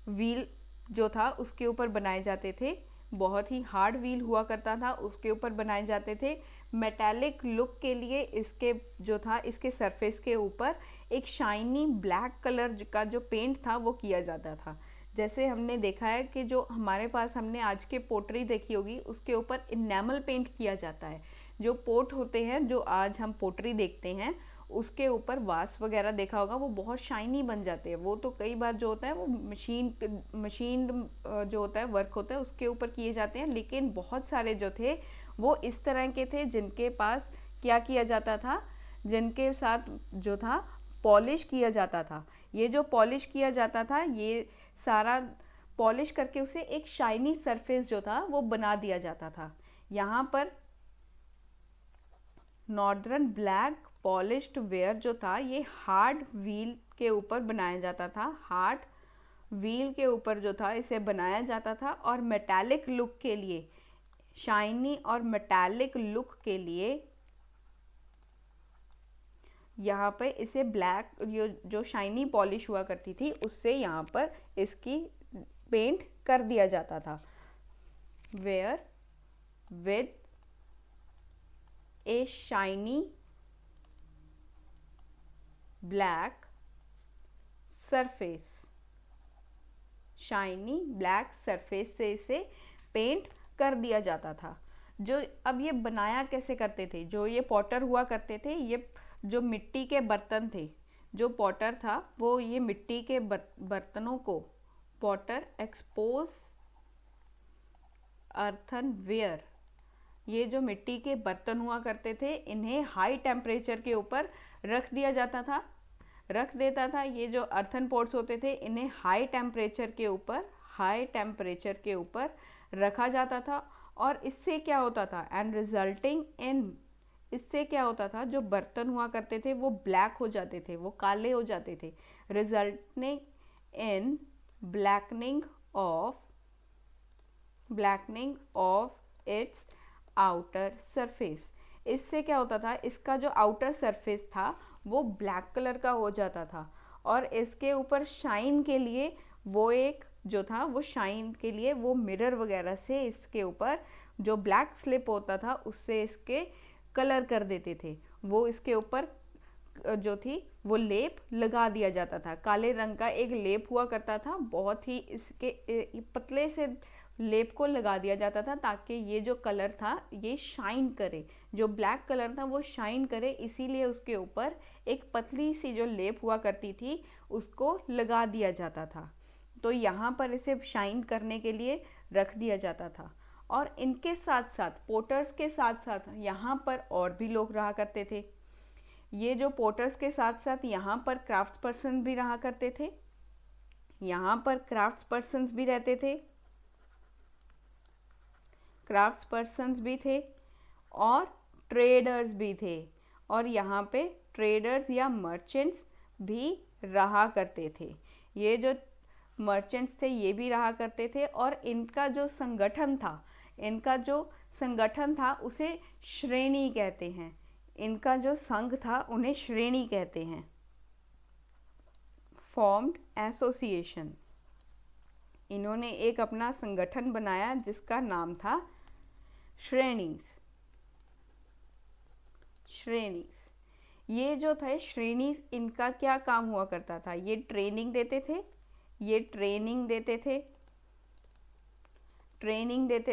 व्हील जो था उसके ऊपर बनाए जाते थे, बहुत ही हार्ड व्हील हुआ करता था, उसके ऊपर बनाए जाते थे। मेटालिक लुक के लिए इसके जो था, इसके सरफेस के ऊपर एक शाइनी ब्लैक कलर का जो पेंट था वो किया जाता था। जैसे हमने देखा है कि जो हमारे पास हमने आज के पोटरी देखी होगी उसके ऊपर इनेमल पेंट किया जाता है। जो पोट होते हैं, जो आज हम पोटरी देखते हैं, उसके ऊपर वास वगैरह देखा होगा, वो बहुत शाइनी बन जाते हैं। वो तो कई बार जो होता है वो मशीन जो होता है, वर्क होता है, उसके ऊपर किए जाते हैं। लेकिन बहुत सारे जो थे वो इस तरह के थे जिनके पास क्या किया जाता था, जिनके साथ जो था पॉलिश किया जाता था। ये जो पॉलिश किया जाता था, ये सारा पॉलिश करके उसे एक शाइनी सरफेस जो था वो बना दिया जाता था। यहाँ पर नॉर्दर्न ब्लैक पॉलिश्ड वेयर जो था ये हार्ड व्हील के ऊपर बनाया जाता था। हार्ड व्हील के ऊपर जो था इसे बनाया जाता था और मेटालिक लुक के लिए, शाइनी और मेटालिक लुक के लिए यहाँ पे इसे ब्लैक जो शाइनी पॉलिश हुआ करती थी उससे यहाँ पर इसकी पेंट कर दिया जाता था। Ware with a shiny black surface, shiny black surface से इसे पेंट कर दिया जाता था। जो अब ये बनाया कैसे करते थे, जो ये पॉटर हुआ करते थे, ये जो मिट्टी के बर्तन थे, जो पॉटर था वो ये मिट्टी के बर्तनों को, पॉटर एक्सपोज अर्थनवेयर, ये जो मिट्टी के बर्तन हुआ करते थे इन्हें हाई टेम्परेचर के ऊपर रख दिया जाता था, रख देता था। ये जो अर्थन पॉट्स होते थे इन्हें हाई टेम्परेचर के ऊपर रखा जाता था। और इससे क्या होता था, एंड रिजल्टिंग इन, इससे क्या होता था, जो बर्तन हुआ करते थे वो ब्लैक हो जाते थे, वो काले हो जाते थे, resulting in blackening of its outer surface. इससे क्या होता था, इसका जो आउटर सरफेस था वो ब्लैक कलर का हो जाता था और इसके ऊपर शाइन के लिए वो एक जो था वो शाइन के लिए वो मिरर वगैरह से इसके ऊपर जो ब्लैक स्लिप होता था उससे इसके कलर कर देते थे। वो इसके ऊपर जो थी वो लेप लगा दिया जाता था। काले रंग का एक लेप हुआ करता था, बहुत ही इसके पतले से लेप को लगा दिया जाता था ताकि ये जो कलर था ये शाइन करे, जो ब्लैक कलर था वो शाइन करे, इसीलिए उसके ऊपर एक पतली सी जो लेप हुआ करती थी उसको लगा दिया जाता था। तो यहाँ पर इसे शाइन करने के लिए रख दिया जाता था। और इनके साथ साथ, पोटर्स के साथ साथ यहाँ पर और भी लोग रहा करते थे। ये जो पोटर्स के साथ साथ यहाँ पर क्राफ्ट्स पर्सन भी रहा करते थे, यहाँ पर क्राफ्ट्स पर्सन्स भी रहते थे, क्राफ्ट्स पर्सन्स भी थे और ट्रेडर्स भी थे। और यहाँ पे ट्रेडर्स या मर्चेंट्स भी रहा करते थे। ये जो मर्चेंट्स थे ये भी रहा करते थे और इनका जो संगठन था उसे श्रेणी कहते हैं। इनका जो संघ था उन्हें श्रेणी कहते हैं, फॉर्म्ड एसोसिएशन। इन्होंने एक अपना संगठन बनाया जिसका नाम था श्रेणीज। ये जो थे श्रेणीज, इनका क्या काम हुआ करता था, ये ट्रेनिंग देते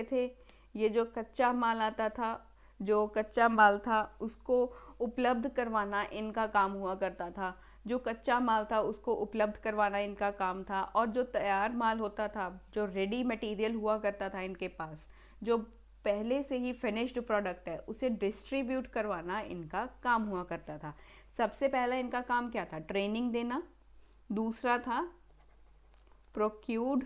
थे। ये जो कच्चा माल आता था, जो कच्चा माल था उसको उपलब्ध करवाना इनका काम हुआ करता था। जो कच्चा माल था उसको उपलब्ध करवाना इनका काम था। और जो तैयार माल होता था, जो रेडी मटेरियल हुआ करता था इनके पास, जो पहले से ही फिनिश्ड प्रोडक्ट है उसे डिस्ट्रीब्यूट करवाना इनका काम हुआ करता था। सबसे पहला इनका काम क्या था, ट्रेनिंग देना। दूसरा था प्रोक्यूर्ड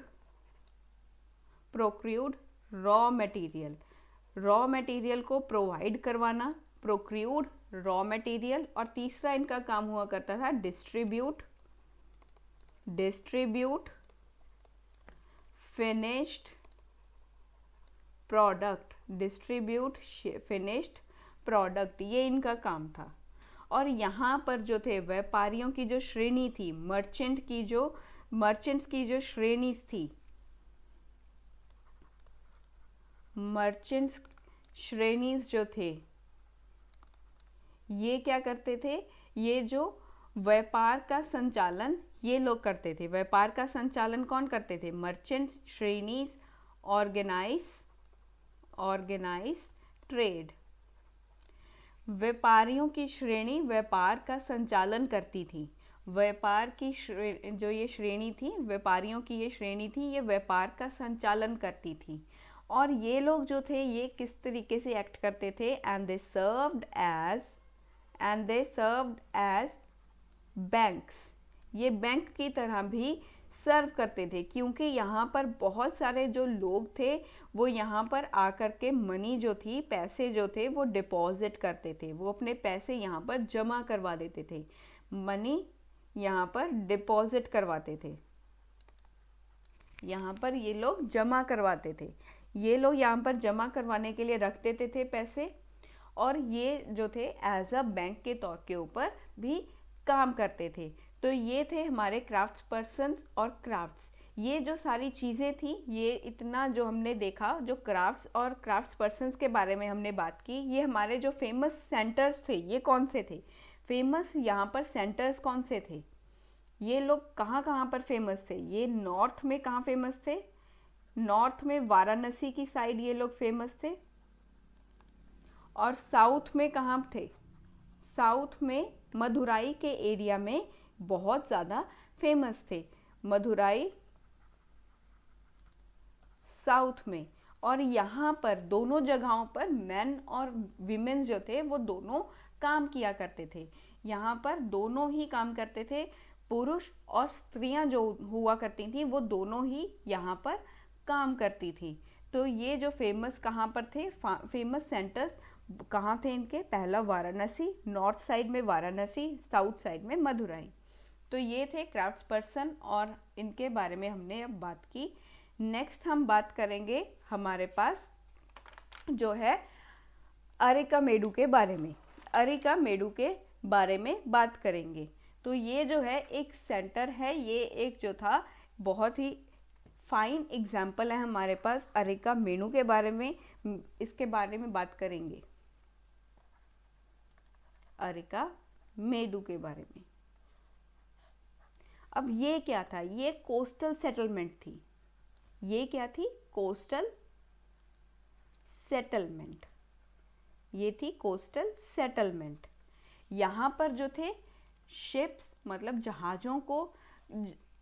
रॉ मटेरियल को प्रोवाइड करवाना, प्रोक्यूर्ड रॉ मटेरियल। और तीसरा इनका काम हुआ करता था डिस्ट्रीब्यूट फिनिश्ड प्रोडक्ट, ये इनका काम था। और यहाँ पर जो थे व्यापारियों की जो श्रेणी थी, मर्चेंट्स की जो श्रेणी थी, मर्चेंट्स श्रेणीज जो थे ये क्या करते थे, ये जो व्यापार का संचालन ये लोग करते थे। व्यापार का संचालन कौन करते थे, मर्चेंट श्रेणीज ऑर्गेनाइज ट्रेड। व्यापारियों की श्रेणी व्यापार का संचालन करती थी। व्यापार की जो ये श्रेणी थी, व्यापारियों की ये श्रेणी थी, ये व्यापार का संचालन करती थी। और ये लोग जो थे ये किस तरीके से एक्ट करते थे, and they served as and they served as banks, ये बैंक की तरह भी सर्व करते थे, क्योंकि यहाँ पर बहुत सारे जो लोग थे वो यहाँ पर आकर के मनी जो थी, पैसे जो थे वो डिपॉजिट करते थे, वो अपने पैसे यहाँ पर जमा करवा देते थे, मनी यहाँ पर डिपॉजिट करवाते थे, यहाँ पर ये लोग जमा करवाते थे, ये लोग यहाँ पर जमा करवाने के लिए रख देते थे पैसे, और ये जो थे एज अ बैंक के तौर के ऊपर भी काम करते थे। तो ये थे हमारे क्राफ्ट्स पर्सन्स और क्राफ्ट्स। ये जो सारी चीज़ें थी, ये इतना जो हमने देखा, जो क्राफ्ट्स और क्राफ्ट्स पर्सन्स के बारे में हमने बात की, ये हमारे जो फेमस सेंटर्स थे ये कौन से थे, फेमस यहाँ पर सेंटर्स कौन से थे, ये लोग कहाँ कहाँ पर फेमस थे। ये नॉर्थ में कहाँ फेमस थे, नॉर्थ में वाराणसी की साइड ये लोग फेमस थे, और साउथ में कहाँ थे, साउथ में मदुराई के एरिया में बहुत ज़्यादा फेमस थे, मदुराई साउथ में। और यहाँ पर दोनों जगहों पर मेन और विमेन जो थे वो दोनों काम किया करते थे, यहाँ पर दोनों ही काम करते थे, पुरुष और स्त्रियां जो हुआ करती थी वो दोनों ही यहाँ पर काम करती थी। तो ये जो फेमस कहाँ पर थे, फेमस सेंटर्स कहाँ थे इनके, पहला वाराणसी, नॉर्थ साइड में वाराणसी, साउथ साइड में मदुराई। तो ये थे क्राफ्ट्स पर्सन और इनके बारे में हमने अब बात की। नेक्स्ट हम बात करेंगे हमारे पास जो है अरिकामेडु के बारे में, अरिकामेडु के बारे में बात करेंगे। तो ये जो है एक सेंटर है, ये एक जो था बहुत ही फाइन एग्जाम्पल है हमारे पास अरिकामेडु के बारे में, इसके बारे में बात करेंगे अरिकामेडु के बारे में। अब ये क्या था, ये कोस्टल सेटलमेंट थी, ये क्या थी, कोस्टल सेटलमेंट, ये थी कोस्टल सेटलमेंट। यहाँ पर जो थे शिप्स मतलब जहाज़ों को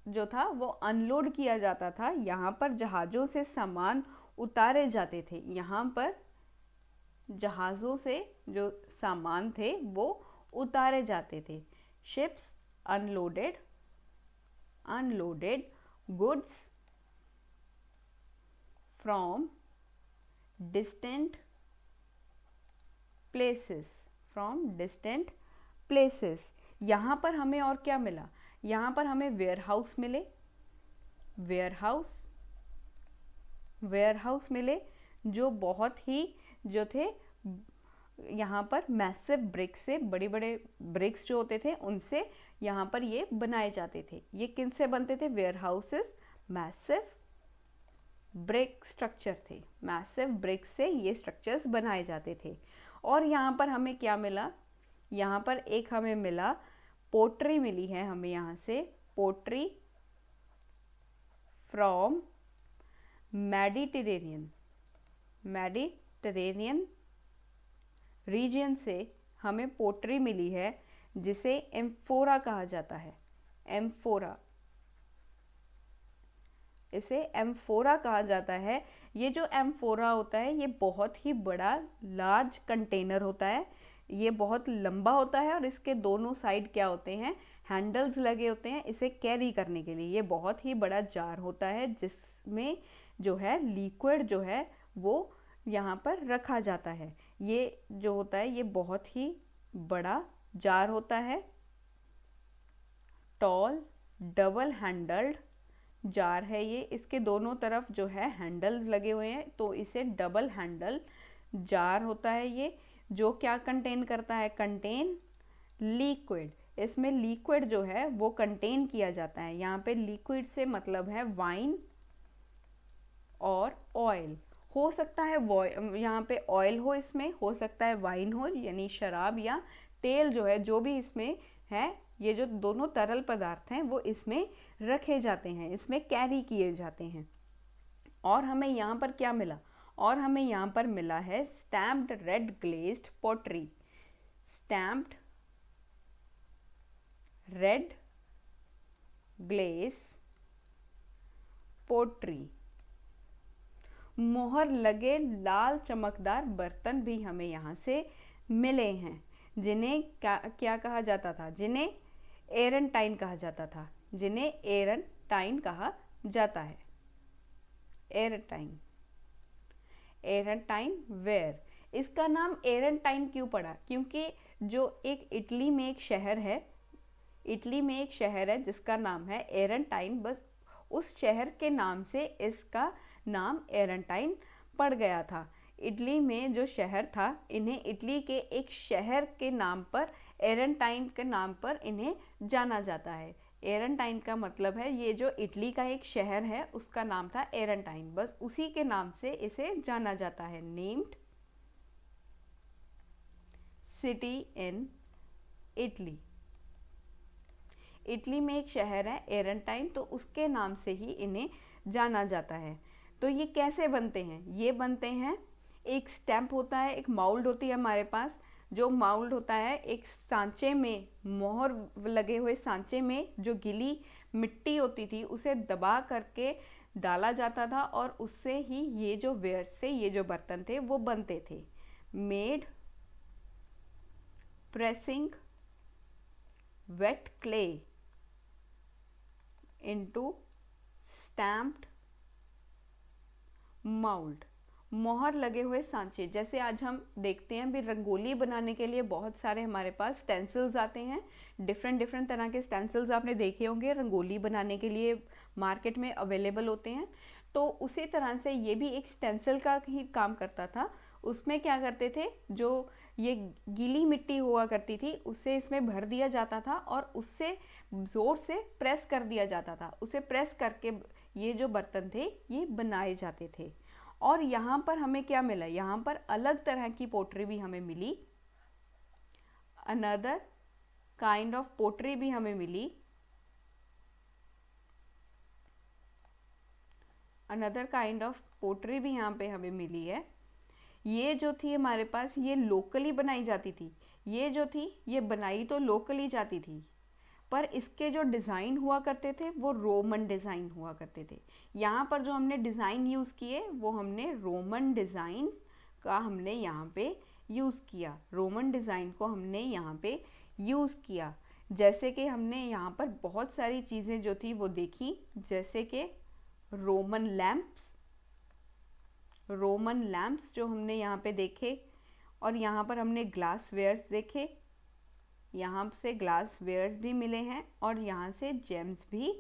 जो था वो अनलोड किया जाता था, यहाँ पर जहाज़ों से सामान उतारे जाते थे, यहाँ पर जहाज़ों से जो सामान थे वो उतारे जाते थे। Ships unloaded goods from distant places. यहाँ पर हमें और क्या मिला, यहाँ पर हमें वेयरहाउस मिले, वेयरहाउस मिले जो बहुत ही जो थे यहाँ पर मैसिव ब्रिक्स से, बड़े बड़े ब्रिक्स जो होते थे उनसे यहाँ पर ये बनाए जाते थे। ये किन से बनते थे, वेयरहाउसेस मैसिव ब्रिक स्ट्रक्चर थे, मैसिव ब्रिक्स से ये स्ट्रक्चर्स बनाए जाते थे। और यहाँ पर हमें क्या मिला, यहाँ पर एक हमें मिला पोट्री मिली है हमें, यहाँ से पोट्री फ्रॉम मेडिटेरेनियन रीजन से हमें पोट्री मिली है जिसे एम्फोरा कहा जाता है, एम्फोरा, इसे एम्फोरा कहा जाता है। ये जो एम्फोरा होता है ये बहुत ही बड़ा लार्ज कंटेनर होता है, ये बहुत लंबा होता है और इसके दोनों साइड क्या होते हैं, हैंडल्स लगे होते हैं इसे कैरी करने के लिए। ये बहुत ही बड़ा जार होता है जिसमें जो है लिक्विड जो है वो यहाँ पर रखा जाता है। ये जो होता है ये बहुत ही बड़ा जार होता है, टॉल डबल हैंडल्ड जार है ये, इसके दोनों तरफ जो है हैंडल्स लगे हुए हैं तो इसे डबल हैंडल जार होता है ये, जो क्या कंटेन करता है, कंटेन लिक्विड। इसमें लिक्विड जो है वो कंटेन किया जाता है। यहाँ पे लिक्विड से मतलब है वाइन और ऑयल, हो सकता है यहाँ पे ऑयल हो, इसमें हो सकता है वाइन हो यानी शराब या तेल जो है, जो भी इसमें है, ये जो दोनों तरल पदार्थ हैं वो इसमें रखे जाते हैं, इसमें कैरी किए जाते हैं। और हमें यहाँ पर क्या मिला, और हमें यहाँ पर मिला है stamped red glazed pottery, stamped red glaze pottery, मोहर लगे लाल चमकदार बर्तन भी हमें यहाँ से मिले हैं। जिन्हें क्या कहा जाता था? जिन्हें एरनटाइन कहा जाता था, जिन्हें एरनटाइन कहा जाता है। एरनटाइन, एरनटाइन वेयर। इसका नाम एरनटाइन क्यों पड़ा? क्योंकि जो एक इटली में एक शहर है, इटली में एक शहर है जिसका नाम है एरनटाइन, बस उस शहर के नाम से इसका नाम एरनटाइन पड़ गया था। इटली में जो शहर था, इन्हें इटली के एक शहर के नाम पर, एरनटाइन के नाम पर इन्हें जाना जाता है। एरनटाइन का मतलब है ये जो इटली का एक शहर है उसका नाम था एरनटाइन, बस उसी के नाम से इसे जाना जाता है। Named city in Italy, Italy में एक शहर है एरनटाइन, तो उसके नाम से ही इन्हें जाना जाता है। तो ये कैसे बनते हैं? ये बनते हैं, एक स्टैम्प होता है, एक माउल्ड होती है हमारे पास। जो माउल्ड होता है एक सांचे में, मोहर लगे हुए सांचे में जो गीली मिट्टी होती थी उसे दबा करके डाला जाता था और उससे ही ये जो वेयर से ये जो बर्तन थे वो बनते थे। Made pressing wait clay into stamped mould, मोहर लगे हुए सांचे। जैसे आज हम देखते हैं भी रंगोली बनाने के लिए बहुत सारे हमारे पास स्टेंसिल्स आते हैं, डिफरेंट डिफरेंट तरह के स्टेंसिल्स आपने देखे होंगे रंगोली बनाने के लिए मार्केट में अवेलेबल होते हैं। तो उसी तरह से ये भी एक स्टेंसिल का ही काम करता था। उसमें क्या करते थे, जो ये गीली मिट्टी हुआ करती थी उसे इसमें भर दिया जाता था और उससे ज़ोर से प्रेस कर दिया जाता था। उसे प्रेस करके ये जो बर्तन थे ये बनाए जाते थे। और यहाँ पर हमें क्या मिला? यहाँ पर अलग तरह की पोट्री भी हमें मिली, अनदर काइंड ऑफ पोट्री भी हमें मिली, अनदर काइंड ऑफ पोट्री भी यहाँ पे हमें मिली है। ये जो थी हमारे पास ये लोकली बनाई जाती थी, ये जो थी ये बनाई तो लोकली जाती थी, पर इसके जो डिज़ाइन हुआ करते थे वो रोमन डिज़ाइन हुआ करते थे। यहाँ पर जो हमने डिज़ाइन यूज़ किए वो हमने रोमन डिज़ाइन का हमने यहाँ पे यूज़ किया, रोमन डिज़ाइन को हमने यहाँ पे यूज़ किया। जैसे कि हमने यहाँ पर बहुत सारी चीज़ें जो थी वो देखी, जैसे कि रोमन लैम्प्स, रोमन लैम्प्स जो हमने यहाँ पे देखे, और यहाँ पर हमने ग्लास वेयर्स देखे, यहाँ से ग्लास वेयर्स भी मिले हैं और यहाँ से जेम्स भी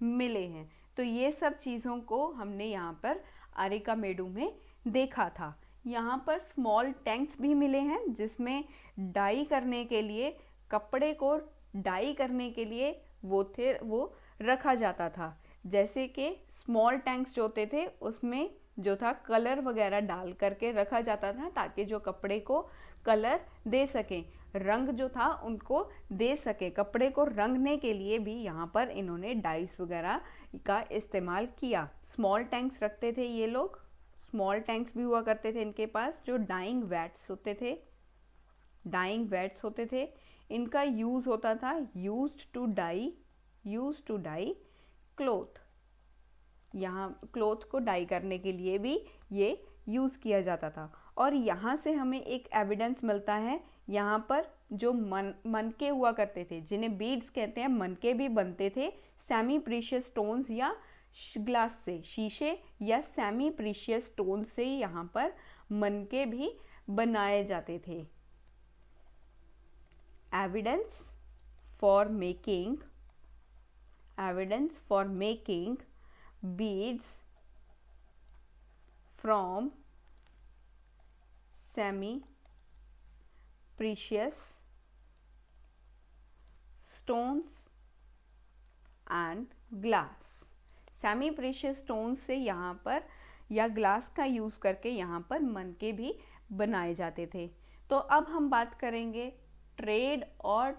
मिले हैं। तो ये सब चीज़ों को हमने यहाँ पर अरिकामेडू में देखा था। यहाँ पर स्मॉल टैंक्स भी मिले हैं जिसमें डाई करने के लिए, कपड़े को डाई करने के लिए वो रखा जाता था। जैसे कि स्मॉल टैंक्स जो होते थे उसमें जो था कलर वगैरह डाल करके रखा जाता था ताकि जो कपड़े को कलर दे सकें, रंग जो था उनको दे सके। कपड़े को रंगने के लिए भी यहाँ पर इन्होंने डाइस वगैरह का इस्तेमाल किया। स्मॉल टैंक्स रखते थे ये लोग, स्मॉल टैंक्स भी हुआ करते थे इनके पास जो डाइंग वैट्स होते थे, डाइंग वैट्स होते थे। इनका यूज़ होता था यूज्ड टू डाई क्लोथ, यहाँ क्लोथ को डाई करने के लिए भी ये यूज़ किया जाता था। और यहाँ से हमें एक एविडेंस मिलता है, यहाँ पर जो मनके हुआ करते थे जिन्हें बीड्स कहते हैं, मनके भी बनते थे सेमी प्रीशियस स्टोन्स या ग्लास से, शीशे या सेमी प्रीशियस स्टोन से यहाँ पर मनके भी बनाए जाते थे। Evidence for making beads from semi precious stones and glass। Semi precious stones से यहाँ पर या ग्लास का यूज़ करके यहाँ पर मनके भी बनाए जाते थे। तो अब हम बात करेंगे ट्रेड और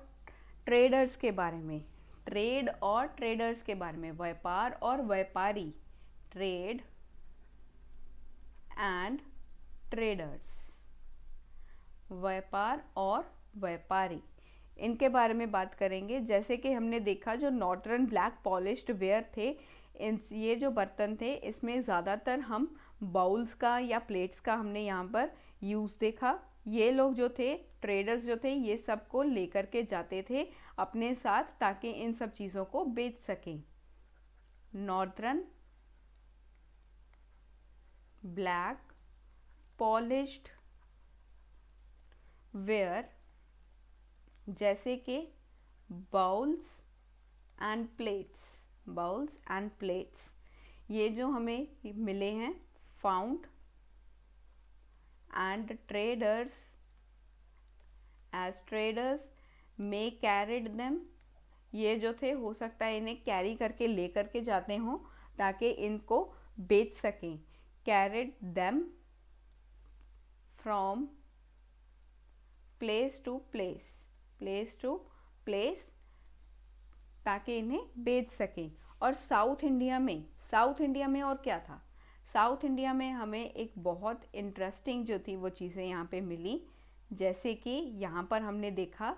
ट्रेडर्स के बारे में, ट्रेड और ट्रेडर्स के बारे में, व्यापार और व्यापारी, ट्रेड एंड ट्रेडर्स, व्यापार और व्यापारी, इनके बारे में बात करेंगे। जैसे कि हमने देखा जो नॉर्दर्न ब्लैक पॉलिश्ड वेयर थे, ये जो बर्तन थे इसमें ज़्यादातर हम बाउल्स का या प्लेट्स का हमने यहाँ पर यूज़ देखा। ये लोग जो थे ट्रेडर्स जो थे ये सब को लेकर के जाते थे अपने साथ ताकि इन सब चीज़ों को बेच सकें। नॉर्दर्न ब्लैक पॉलिश्ड वेयर जैसे कि bowls and plates, bowls and plates, ये जो हमें मिले हैं found and traders as traders may carried them, ये जो थे हो सकता है इन्हें कैरी करके ले करके जाते हों ताकि इनको बेच सकें। Carried them from place to place, place to place, ताकि इन्हें बेच सकें। और साउथ इंडिया में और क्या था, साउथ इंडिया में हमें एक बहुत इंटरेस्टिंग जो थी वो चीज़ें यहाँ पे मिली, जैसे कि यहाँ पर हमने देखा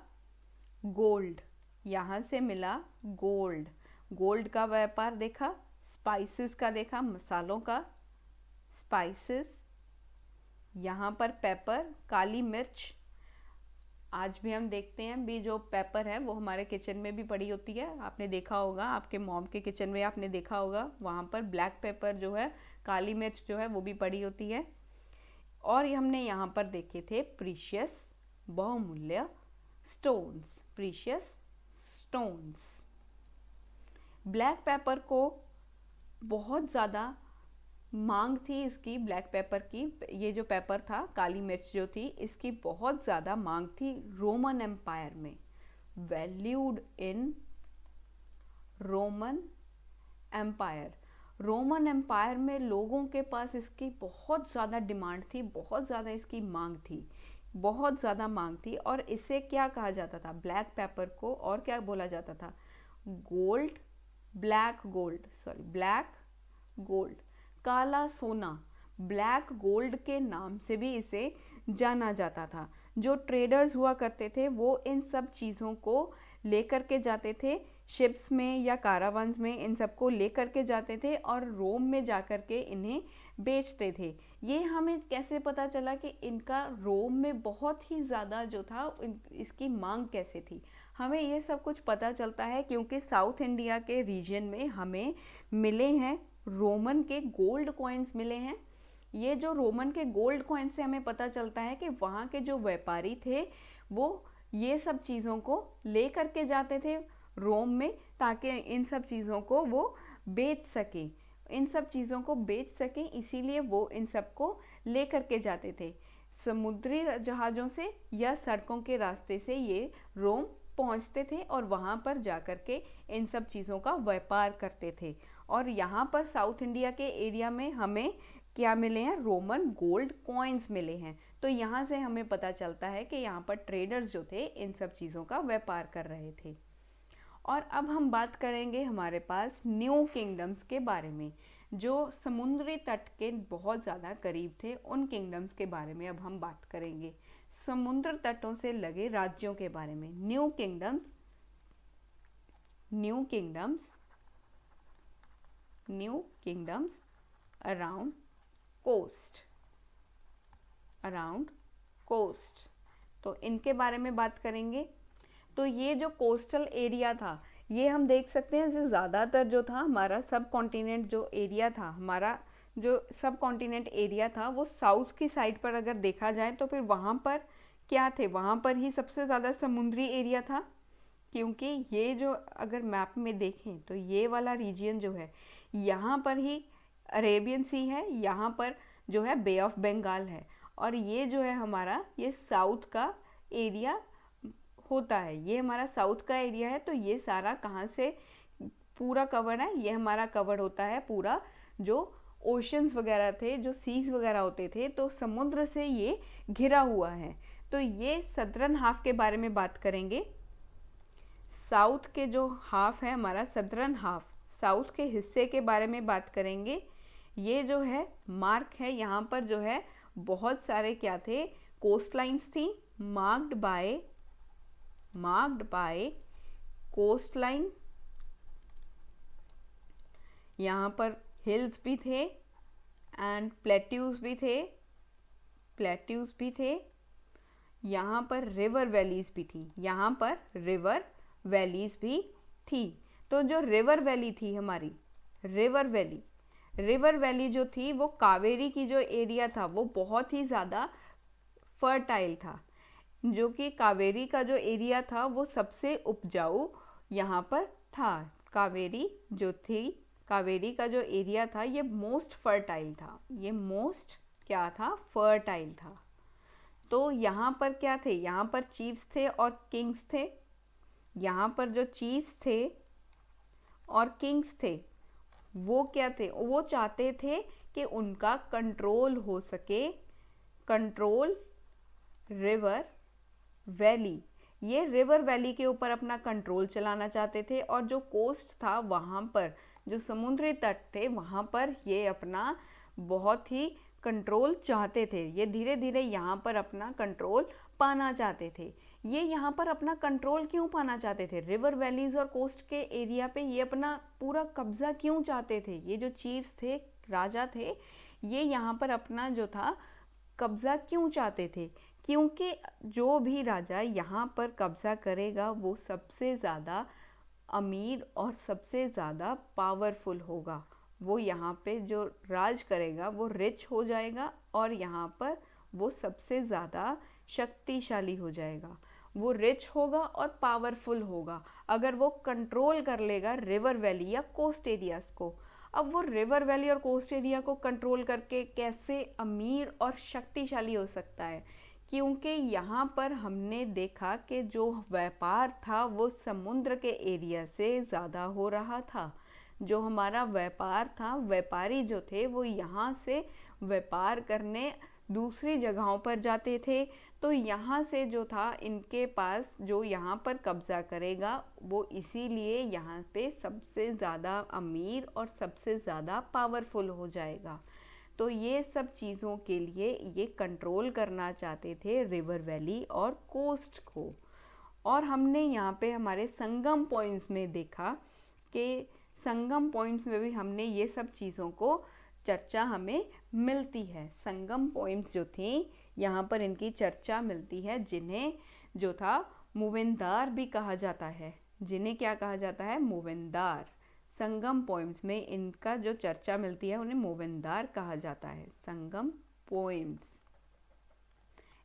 गोल्ड, यहाँ से मिला गोल्ड, गोल्ड का व्यापार देखा, स्पाइसेस का देखा, मसालों का, स्पाइसेस, यहाँ पर पेपर, काली मिर्च, आज भी हम देखते हैं भी जो पेपर है वो हमारे किचन में भी पड़ी होती है, आपने देखा होगा, आपके मॉम के किचन में आपने देखा होगा, वहाँ पर ब्लैक पेपर जो है, काली मिर्च जो है वो भी पड़ी होती है। और हमने यहाँ पर देखे थे प्रीशियस, बहुमूल्य stones, precious stones. Black pepper को बहुत ज़्यादा मांग थी इसकी, ब्लैक पेपर की, ये जो पेपर था, काली मिर्च जो थी, इसकी बहुत ज़्यादा मांग थी रोमन एम्पायर में, valued in Roman empire. Roman empire में लोगों के पास इसकी बहुत ज़्यादा डिमांड थी, बहुत ज़्यादा इसकी मांग थी, बहुत ज़्यादा मांग थी। और इसे क्या कहा जाता था, ब्लैक पेपर को और क्या बोला जाता था, gold, black gold, sorry black gold, काला सोना, ब्लैक गोल्ड के नाम से भी इसे जाना जाता था। जो ट्रेडर्स हुआ करते थे वो इन सब चीज़ों को लेकर के जाते थे, शिप्स में या कारावान्स में इन सबको लेकर के जाते थे और रोम में जाकर के इन्हें बेचते थे। ये हमें कैसे पता चला कि इनका रोम में बहुत ही ज़्यादा जो था इसकी मांग कैसे थी, हमें ये सब कुछ पता चलता है क्योंकि साउथ इंडिया के रीजन में हमें मिले हैं रोमन के गोल्ड कॉइन्स मिले हैं। ये जो रोमन के गोल्ड कॉइन से हमें पता चलता है कि वहाँ के जो व्यापारी थे वो ये सब चीज़ों को ले करके जाते थे रोम में ताकि इन सब चीज़ों को वो बेच सकें, इन सब चीज़ों को बेच सकें, इसीलिए वो इन सब को ले करके जाते थे समुद्री जहाज़ों से या सड़कों के रास्ते से। ये रोम पहुंचते थे और वहां पर जाकर के इन सब चीज़ों का व्यापार करते थे। और यहाँ पर साउथ इंडिया के एरिया में हमें क्या मिले हैं, रोमन गोल्ड कॉइन्स मिले हैं। तो यहाँ से हमें पता चलता है कि यहाँ पर ट्रेडर्स जो थे इन सब चीज़ों का व्यापार कर रहे थे। और अब हम बात करेंगे हमारे पास न्यू किंगडम्स के बारे में, जो समुद्री तट के बहुत ज़्यादा करीब थे, उन किंगडम्स के बारे में अब हम बात करेंगे, समुद्र तटों से लगे राज्यों के बारे में। New kingdoms, new kingdoms, new kingdoms around coast, around coast, तो इनके बारे में बात करेंगे। तो ये जो कोस्टल एरिया था ये हम देख सकते हैं जो ज़्यादातर जो था हमारा सब कॉन्टिनेंट जो एरिया था, हमारा जो सब कॉन्टिनेंट एरिया था वो साउथ की साइड पर अगर देखा जाए तो फिर वहाँ पर क्या थे, वहाँ पर ही सबसे ज़्यादा समुद्री एरिया था, क्योंकि ये जो अगर मैप में देखें तो ये वाला रीजन जो है यहाँ पर ही अरेबियन सी है, यहाँ पर जो है बे ऑफ बंगाल है, और ये जो है हमारा ये साउथ का एरिया होता है, ये हमारा साउथ का एरिया है। तो ये सारा कहाँ से पूरा कवर है, ये हमारा कवर होता है पूरा जो ओशंस वगैरह थे, जो सीज वगैरह होते थे, तो समुद्र से ये घिरा हुआ है। तो ये सदर्न हाफ के बारे में बात करेंगे। साउथ के जो हाफ है हमारा सदर्न हाफ, साउथ के हिस्से के बारे में बात करेंगे। ये जो है मार्क है, यहाँ पर जो है बहुत सारे क्या थे, कोस्ट लाइन्स थी, मार्क्ड बाय कोस्ट लाइन, यहाँ पर हिल्स भी थे एंड प्लेट्यूज भी थे, प्लेट्यूज भी थे। यहाँ पर रिवर वैलीज भी थी, यहाँ पर रिवर वैलीज भी थी। तो जो रिवर वैली थी हमारी, रिवर वैली जो थी वो कावेरी की जो एरिया था वो बहुत ही ज़्यादा फर्टाइल था, जो कि कावेरी का जो एरिया था वो सबसे उपजाऊ यहाँ पर था। कावेरी जो थी, कावेरी का जो एरिया था ये मोस्ट फर्टाइल था, ये मोस्ट क्या था, फर्टाइल था। तो यहाँ पर क्या थे, यहाँ पर चीफ्स थे और किंग्स थे। यहाँ पर जो चीफ्स थे और किंग्स थे वो क्या थे, वो चाहते थे कि उनका कंट्रोल हो सके, कंट्रोल रिवर वैली, ये रिवर वैली के ऊपर अपना कंट्रोल चलाना चाहते थे। और जो कोस्ट था वहाँ पर, जो समुद्री तट थे वहाँ पर ये अपना बहुत ही कंट्रोल चाहते थे, ये धीरे धीरे यहाँ पर अपना कंट्रोल पाना चाहते थे। ये यहाँ पर अपना कंट्रोल क्यों पाना चाहते थे, रिवर वैलीज और कोस्ट के एरिया पे ये अपना पूरा कब्जा क्यों चाहते थे, ये जो चीफ्स थे, राजा थे, ये यहाँ पर अपना जो था कब्जा क्यों चाहते थे, क्योंकि जो भी राजा यहाँ पर कब्जा करेगा वो सबसे ज़्यादा अमीर और सबसे ज़्यादा पावरफुल होगा। वो यहाँ पे जो राज करेगा वो रिच हो जाएगा और यहाँ पर वो सबसे ज़्यादा शक्तिशाली हो जाएगा, वो रिच होगा और पावरफुल होगा अगर वो कंट्रोल कर लेगा रिवर वैली या कोस्ट एरियाज़ को। अब वो रिवर वैली और कोस्ट एरिया को कंट्रोल करके कैसे अमीर और शक्तिशाली हो सकता है, क्योंकि यहाँ पर हमने देखा कि जो व्यापार था वो समुद्र के एरिया से ज़्यादा हो रहा था। जो हमारा व्यापार था, व्यापारी जो थे वो यहाँ से व्यापार करने दूसरी जगहों पर जाते थे। तो यहाँ से जो था इनके पास जो यहाँ पर कब्ज़ा करेगा वो इसीलिए यहाँ पे सबसे ज़्यादा अमीर और सबसे ज़्यादा पावरफुल हो जाएगा। तो ये सब चीज़ों के लिए ये कंट्रोल करना चाहते थे रिवर वैली और कोस्ट को। और हमने यहाँ पे हमारे संगम पॉइंट्स में देखा कि संगम पॉइंट्स में भी हमने ये सब चीज़ों को चर्चा हमें मिलती है। संगम पॉइंट्स जो थी यहाँ पर इनकी चर्चा मिलती है, जिन्हें जो था मूवेंदार भी कहा जाता है, जिन्हें क्या कहा जाता है, मूवेंदार। संगम पॉइंट्स में इनका जो चर्चा मिलती है उन्हें मूवेंदार कहा जाता है। संगम पॉइंट्स,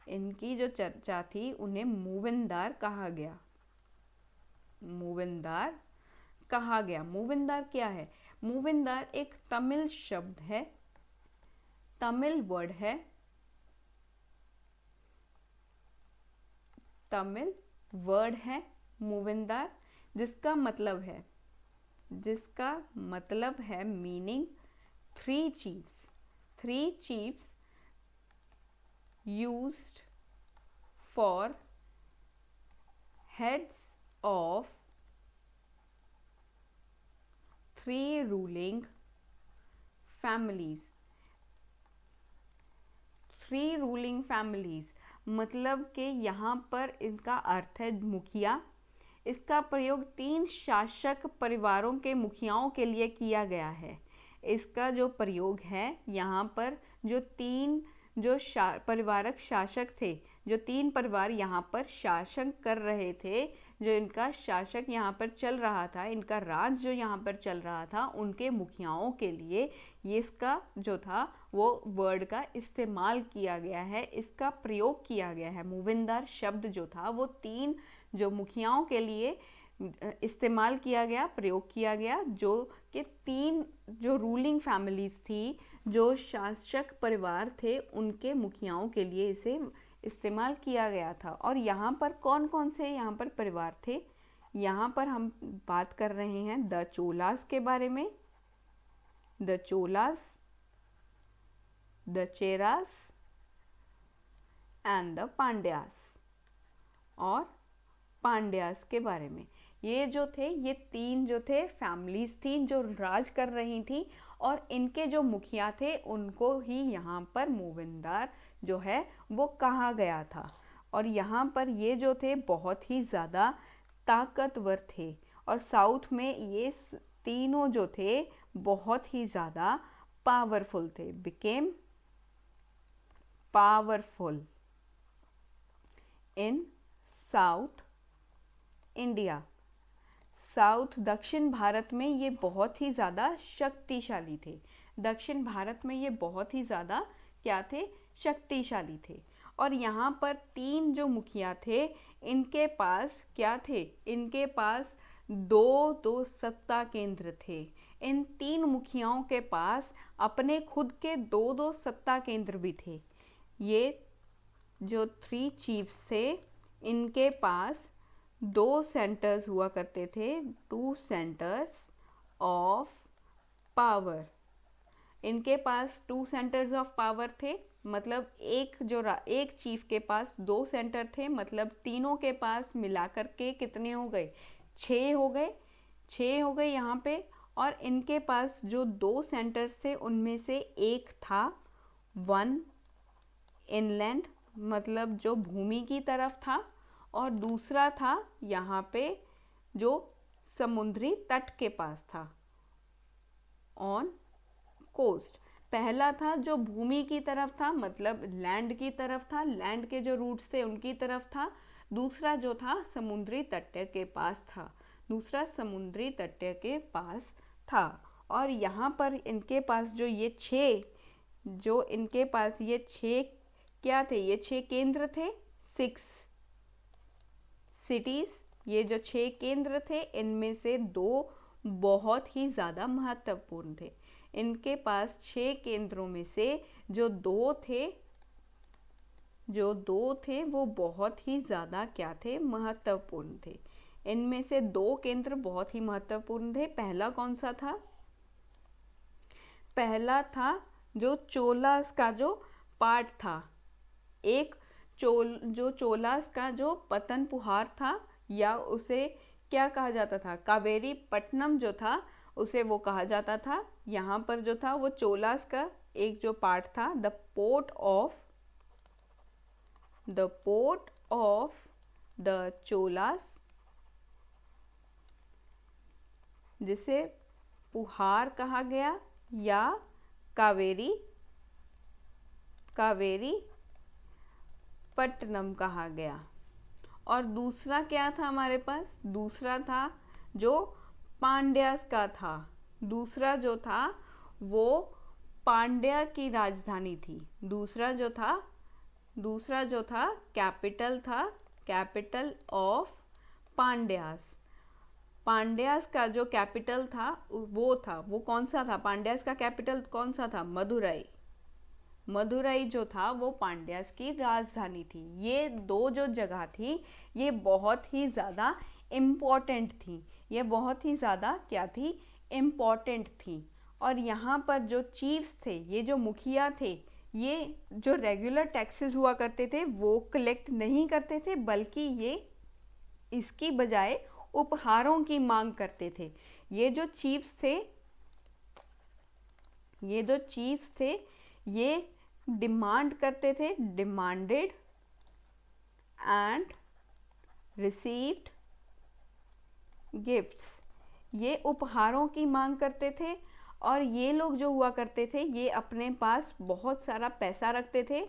इनकी जो चर्चा थी उन्हें मूवेंदार कहा गया, मूवेंदार कहा गया। मूवेंदार क्या है, मूवेंदार एक तमिल शब्द है, तमिल वर्ड है, तमिल वर्ड है मूवेंदार, जिसका मतलब है meaning three chiefs used for heads of three ruling families, मतलब कि यहाँ पर इनका अर्थ है मुखिया। इसका प्रयोग 3 शासक परिवारों के मुखियाओं के लिए किया गया है। इसका जो प्रयोग है यहाँ पर जो 3 जो परिवारक शासक थे, जो 3 परिवार यहाँ पर शासन कर रहे थे, जो इनका शासक यहाँ पर चल रहा था, इनका राज जो यहाँ पर चल रहा था, उनके मुखियाओं के लिए ये इसका जो था वो वर्ड का इस्तेमाल किया गया है, इसका प्रयोग किया गया है। मूवेंदार शब्द जो था वो 3 जो मुखियाओं के लिए इस्तेमाल किया गया, प्रयोग किया गया, जो कि 3 जो रूलिंग फैमिलीज थी, जो शासक परिवार थे, उनके मुखियाओं के लिए इसे इस्तेमाल किया गया था। और यहाँ पर कौन कौन से यहाँ पर परिवार थे, यहाँ पर हम बात कर रहे हैं द चोलास के बारे में, the Cholas, the Cheras and the Pandyas, और पांड्यास के बारे में। ये जो थे, ये 3 जो थे फैमिलीज थी जो राज कर रही थी, और इनके जो मुखिया थे उनको ही यहाँ पर मूवेंदार जो है वो कहा गया था। और यहाँ पर ये जो थे बहुत ही ज़्यादा ताकतवर थे, और साउथ में ये तीनों जो थे बहुत ही ज़्यादा पावरफुल थे, बिकेम पावरफुल। इन साउथ इंडिया। साउथ दक्षिण भारत में ये बहुत ही ज़्यादा शक्तिशाली थे। दक्षिण भारत में ये बहुत ही ज़्यादा क्या थे, शक्तिशाली थे। और यहाँ पर 3 जो मुखिया थे, इनके पास क्या थे, इनके पास दो सत्ता केंद्र थे। इन 3 मुखियाओं के पास अपने खुद के दो सत्ता केंद्र भी थे। ये जो 3 चीफ्स थे, इनके पास 2 सेंटर्स हुआ करते थे, 2 सेंटर्स ऑफ पावर। इनके पास 2 सेंटर्स ऑफ पावर थे, मतलब एक चीफ के पास 2 सेंटर थे, मतलब तीनों के पास मिलाकर के कितने हो गए, 6 हो गए, 6 हो गए यहाँ पे। और इनके पास जो 2 सेंटर्स थे, उनमें से एक था 1 इनलैंड, मतलब जो भूमि की तरफ था, और दूसरा था यहाँ पे जो समुद्री तट के पास था, ऑन कोस्ट। पहला था जो भूमि की तरफ था, मतलब लैंड की तरफ था, लैंड के जो रूट्स थे उनकी तरफ था। दूसरा जो था समुद्री तट के पास था, दूसरा समुद्री तट के पास था। और यहाँ पर इनके पास जो ये 6, जो इनके पास ये 6 क्या थे, ये 6 केंद्र थे, 6 सिटीज़। ये जो 6 केंद्र थे, इनमें से 2 बहुत ही ज़्यादा महत्वपूर्ण थे। इनके पास 6 केंद्रों में से जो 2 थे वो बहुत ही ज़्यादा क्या थे, महत्वपूर्ण थे। इनमें से 2 केंद्र बहुत ही महत्वपूर्ण थे। पहला कौन सा था, पहला था जो चोलास का जो पार्ट था, एक जो चोलास का जो पतन पुहार था, या उसे क्या कहा जाता था, कावेरी पट्टनम जो था उसे वो कहा जाता था। यहाँ पर जो था वो चोलास का एक जो पार्ट था, the port of the Cholas, जिसे पुहार कहा गया या कावेरी पट्टनम कहा गया। और दूसरा क्या था हमारे पास, दूसरा था जो पांड्यास का था। दूसरा जो था वो पांड्या की राजधानी थी। दूसरा जो था कैपिटल था, कैपिटल ऑफ पांड्यास। पांड्यास का जो कैपिटल था वो कौन सा था, पांड्यास का कैपिटल कौन सा था, मदुरई। मदुरई जो था वो पांड्यास की राजधानी थी। ये 2 जो जगह थी, ये बहुत ही ज़्यादा इम्पॉर्टेंट थी, ये बहुत ही ज़्यादा क्या थी, इम्पॉर्टेंट थी। और यहाँ पर जो चीफ्स थे, ये जो मुखिया थे, ये जो रेगुलर टैक्सेस हुआ करते थे वो कलेक्ट नहीं करते थे, बल्कि ये इसकी बजाय उपहारों की मांग करते थे। ये जो चीफ्स थे ये डिमांड करते थे, डिमांडेड एंड रिसीव्ड गिफ्ट्स। ये उपहारों की मांग करते थे। और ये लोग जो हुआ करते थे, ये अपने पास बहुत सारा पैसा रखते थे,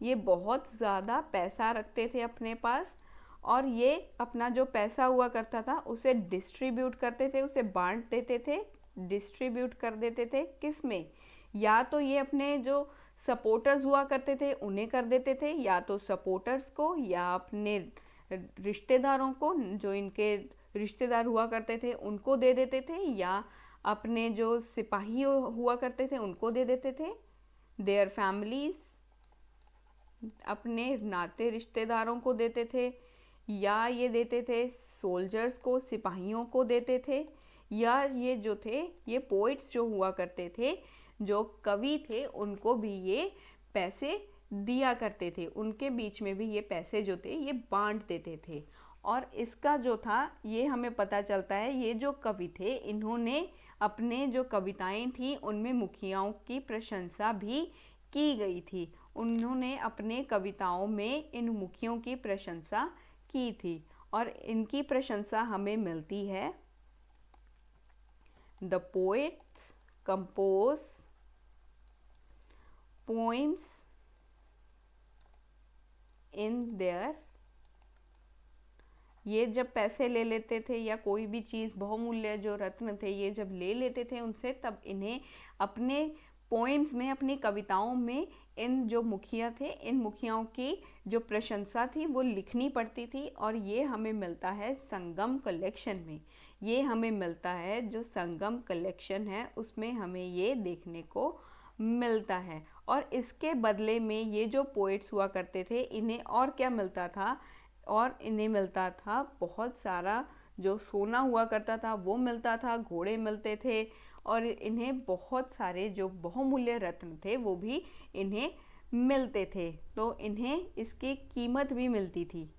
ये बहुत ज़्यादा पैसा रखते थे अपने पास। और ये अपना जो पैसा हुआ करता था उसे डिस्ट्रीब्यूट करते थे, उसे बांट देते थे, डिस्ट्रीब्यूट कर देते थे। किस में, या तो ये अपने जो सपोर्टर्स हुआ करते थे उन्हें कर देते थे, या तो सपोर्टर्स को, या अपने रिश्तेदारों को, जो इनके रिश्तेदार हुआ करते थे उनको दे देते थे, या अपने जो सिपाही हुआ करते थे उनको दे देते थे, देयर फैमिलीज, अपने नाते रिश्तेदारों को देते थे, या ये देते थे सोल्जर्स को, सिपाहियों को देते थे। या ये जो थे, ये पोइट्स जो हुआ करते थे, जो कवि थे, उनको भी ये पैसे दिया करते थे, उनके बीच में भी ये पैसे जो थे ये बांट देते थे। और इसका जो था ये हमें पता चलता है, ये जो कवि थे इन्होंने अपने जो कविताएं थी उनमें मुखियाओं की प्रशंसा भी की गई थी। उन्होंने अपने कविताओं में इन मुखियों की प्रशंसा की थी, और इनकी प्रशंसा हमें मिलती है, the poets compose poems in their ये जब पैसे ले लेते थे या कोई भी चीज़ बहुमूल्य जो रत्न थे ये जब ले लेते थे उनसे, तब इन्हें अपने पोएम्स में, अपनी कविताओं में इन जो मुखिया थे, इन मुखियाओं की जो प्रशंसा थी वो लिखनी पड़ती थी। और ये हमें मिलता है संगम कलेक्शन में। ये हमें मिलता है, जो संगम कलेक्शन है उसमें हमें ये देखने को मिलता है। और इसके बदले में ये जो पोएट्स हुआ करते थे इन्हें और क्या मिलता था, और इन्हें मिलता था बहुत सारा जो सोना हुआ करता था वो मिलता था, घोड़े मिलते थे, और इन्हें बहुत सारे जो बहुमूल्य रत्न थे वो भी इन्हें मिलते थे। तो इन्हें इसकी कीमत भी मिलती थी,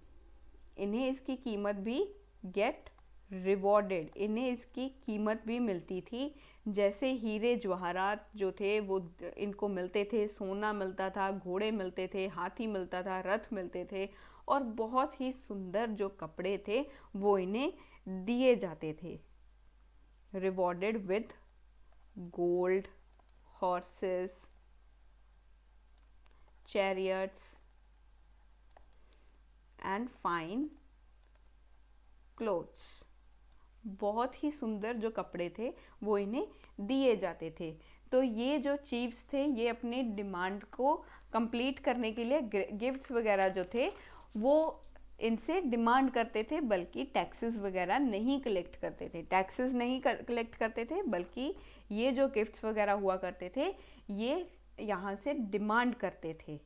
इन्हें इसकी कीमत भी गेट रिवॉर्डेड, इन्हें इसकी कीमत भी मिलती थी। जैसे हीरे जवाहरात जो थे वो इनको मिलते थे, सोना मिलता था, घोड़े मिलते थे, हाथी मिलता था, रथ मिलते थे, और बहुत ही सुंदर जो कपड़े थे वो इन्हें दिए जाते थे। Rewarded with gold, horses, chariots and fine clothes. बहुत ही सुंदर जो कपड़े थे वो इन्हें दिए जाते थे। तो ये जो चीफ्स थे ये अपनी डिमांड को कंप्लीट करने के लिए गिफ्ट्स वगैरह जो थे वो इनसे डिमांड करते थे, बल्कि टैक्सेस वगैरह नहीं कलेक्ट करते थे। टैक्सेस नहीं कलेक्ट करते थे, बल्कि ये जो गिफ्ट्स वगैरह हुआ करते थे ये यहाँ से डिमांड करते थे।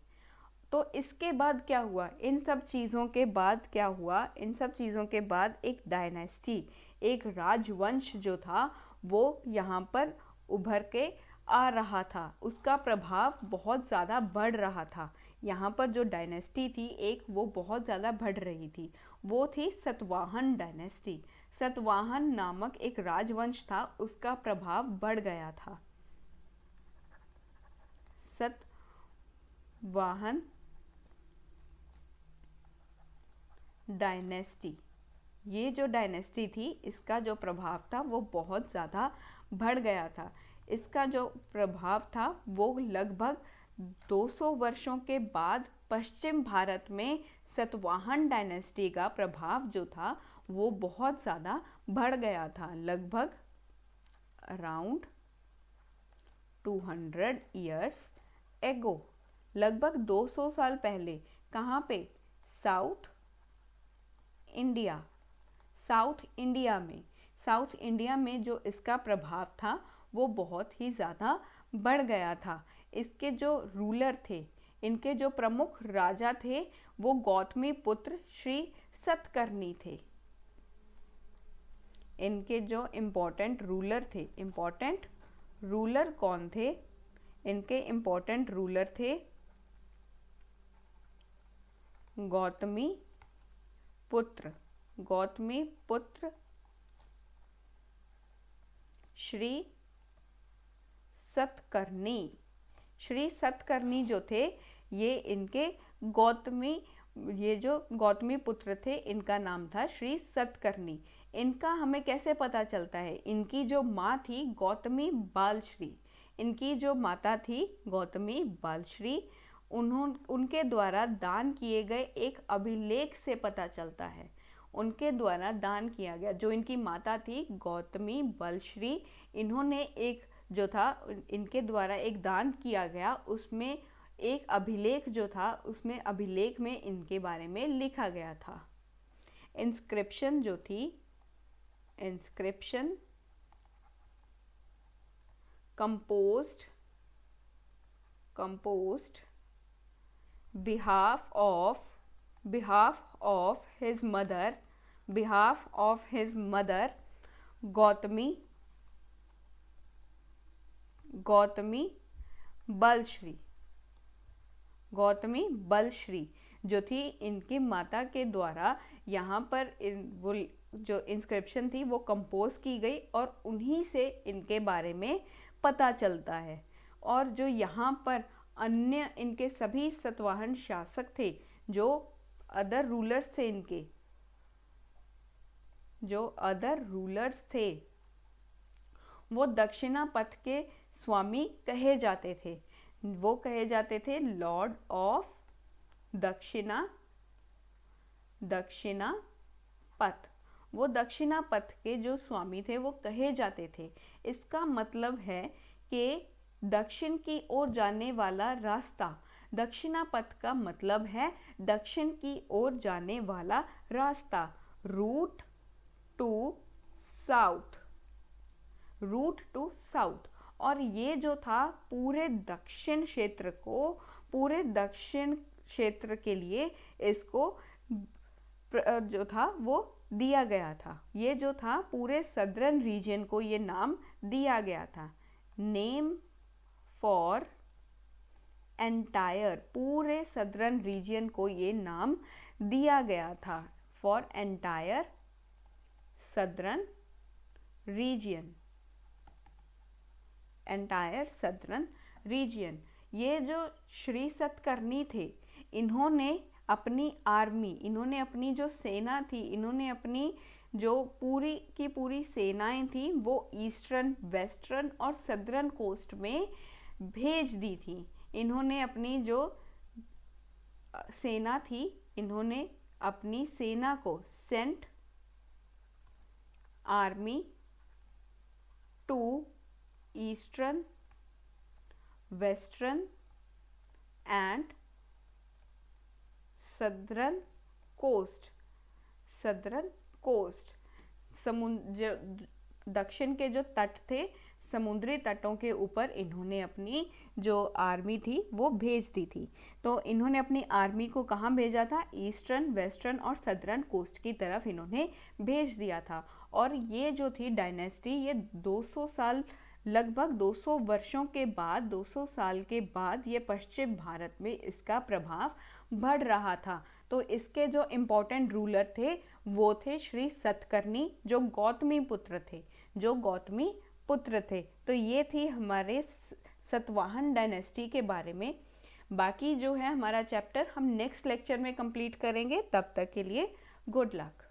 तो इसके बाद क्या हुआ, इन सब चीज़ों के बाद क्या हुआ, इन सब चीज़ों के बाद एक डायनेस्टी, एक राजवंश जो था वो यहाँ पर उभर के आ रहा था, उसका प्रभाव बहुत ज़्यादा बढ़ रहा था। यहाँ पर जो डायनेस्टी थी एक, वो बहुत ज़्यादा बढ़ रही थी, वो थी सतवाहन डायनेस्टी। सतवाहन नामक एक राजवंश था, उसका प्रभाव बढ़ गया था। सतवाहन डायनेस्टी, ये जो डायनेस्टी थी इसका जो प्रभाव था वो बहुत ज़्यादा बढ़ गया था। इसका जो प्रभाव था वो लगभग 200 वर्षों के बाद पश्चिम भारत में सतवाहन डायनेस्टी का प्रभाव जो था वो बहुत ज़्यादा बढ़ गया था। लगभग अराउंड 200 ईयर्स एगो, लगभग 200 साल पहले, कहाँ पे, साउथ इंडिया, साउथ इंडिया में, साउथ इंडिया में जो इसका प्रभाव था वो बहुत ही ज़्यादा बढ़ गया था। इसके जो रूलर थे, इनके जो प्रमुख राजा थे वो गौतमी पुत्र श्री सतकर्णी थे। इनके जो इम्पोर्टेंट रूलर थे, इम्पोर्टेंट रूलर कौन थे, इनके इम्पोर्टेंट रूलर थे गौतमी पुत्र, गौतमी पुत्र श्री सतकर्णी। श्री सतकर्णी जो थे ये इनके गौतमी, ये जो गौतमी पुत्र थे इनका नाम था श्री सतकर्णी। इनका हमें कैसे पता चलता है, इनकी जो माँ थी गौतमी बालश्री, इनकी जो माता थी गौतमी बालश्री, उनके द्वारा दान किए गए एक अभिलेख से पता चलता है। उनके द्वारा दान किया गया, जो इनकी माता थी गौतमी बालश्री, इन्होंने एक जो था इनके द्वारा एक दान किया गया, उसमें एक अभिलेख जो था, उसमें अभिलेख में इनके बारे में लिखा गया था। इंस्क्रिप्शन जो थी, inscription composed behalf of his mother Gautami Balashri जो थी, इनकी माता के द्वारा यहाँ पर वो जो इंस्क्रिप्शन थी वो कंपोज की गई और उन्हीं से इनके बारे में पता चलता है। और जो यहाँ पर अन्य इनके सभी सतवाहन शासक थे, जो अदर रूलर्स थे, इनके जो अदर रूलर्स थे वो दक्षिणा पथ के स्वामी कहे जाते थे। वो कहे जाते थे लॉर्ड ऑफ दक्षिणा पथ, वो दक्षिणापथ के जो स्वामी थे वो कहे जाते थे। इसका मतलब है कि दक्षिण की ओर जाने वाला रास्ता। दक्षिणापथ का मतलब है दक्षिण की ओर जाने वाला रास्ता, route to south, route to south. और ये जो था पूरे दक्षिण क्षेत्र को, पूरे दक्षिण क्षेत्र के लिए इसको जो था वो दिया गया था। ये जो था पूरे सदर्न रीजन को ये नाम दिया गया था। नेम फॉर एंटायर, पूरे सदर्न रीजन को ये नाम दिया गया था, for entire southern reason, entire southern reason. ये जो श्री सतकर्णी थे, इन्होंने अपनी आर्मी, इन्होंने अपनी जो सेना थी, इन्होंने अपनी जो पूरी की पूरी सेनाएं थी वो ईस्टर्न, वेस्टर्न और सदर्न कोस्ट में भेज दी थी। इन्होंने अपनी जो सेना थी, इन्होंने अपनी सेना को sent army to eastern, western and southern coast, southern coast, समुद्र, दक्षिण के जो तट थे, समुद्री तटों के ऊपर इन्होंने अपनी जो आर्मी थी वो भेज दी थी। तो इन्होंने अपनी आर्मी को कहाँ भेजा था? ईस्टर्न, वेस्टर्न और सदर्न कोस्ट की तरफ इन्होंने भेज दिया था। और ये जो थी डायनेस्टी, ये 200 साल, लगभग 200 वर्षों के बाद, 200 साल के बाद ये पश्चिम भारत में इसका प्रभाव बढ़ रहा था। तो इसके जो इम्पोर्टेंट रूलर थे वो थे श्री सतकर्णी, जो गौतमी पुत्र थे, जो गौतमी पुत्र थे। तो ये थी हमारे सतवाहन डायनेस्टी के बारे में। बाकी जो है हमारा चैप्टर हम नेक्स्ट लेक्चर में कंप्लीट करेंगे। तब तक के लिए गुड लक।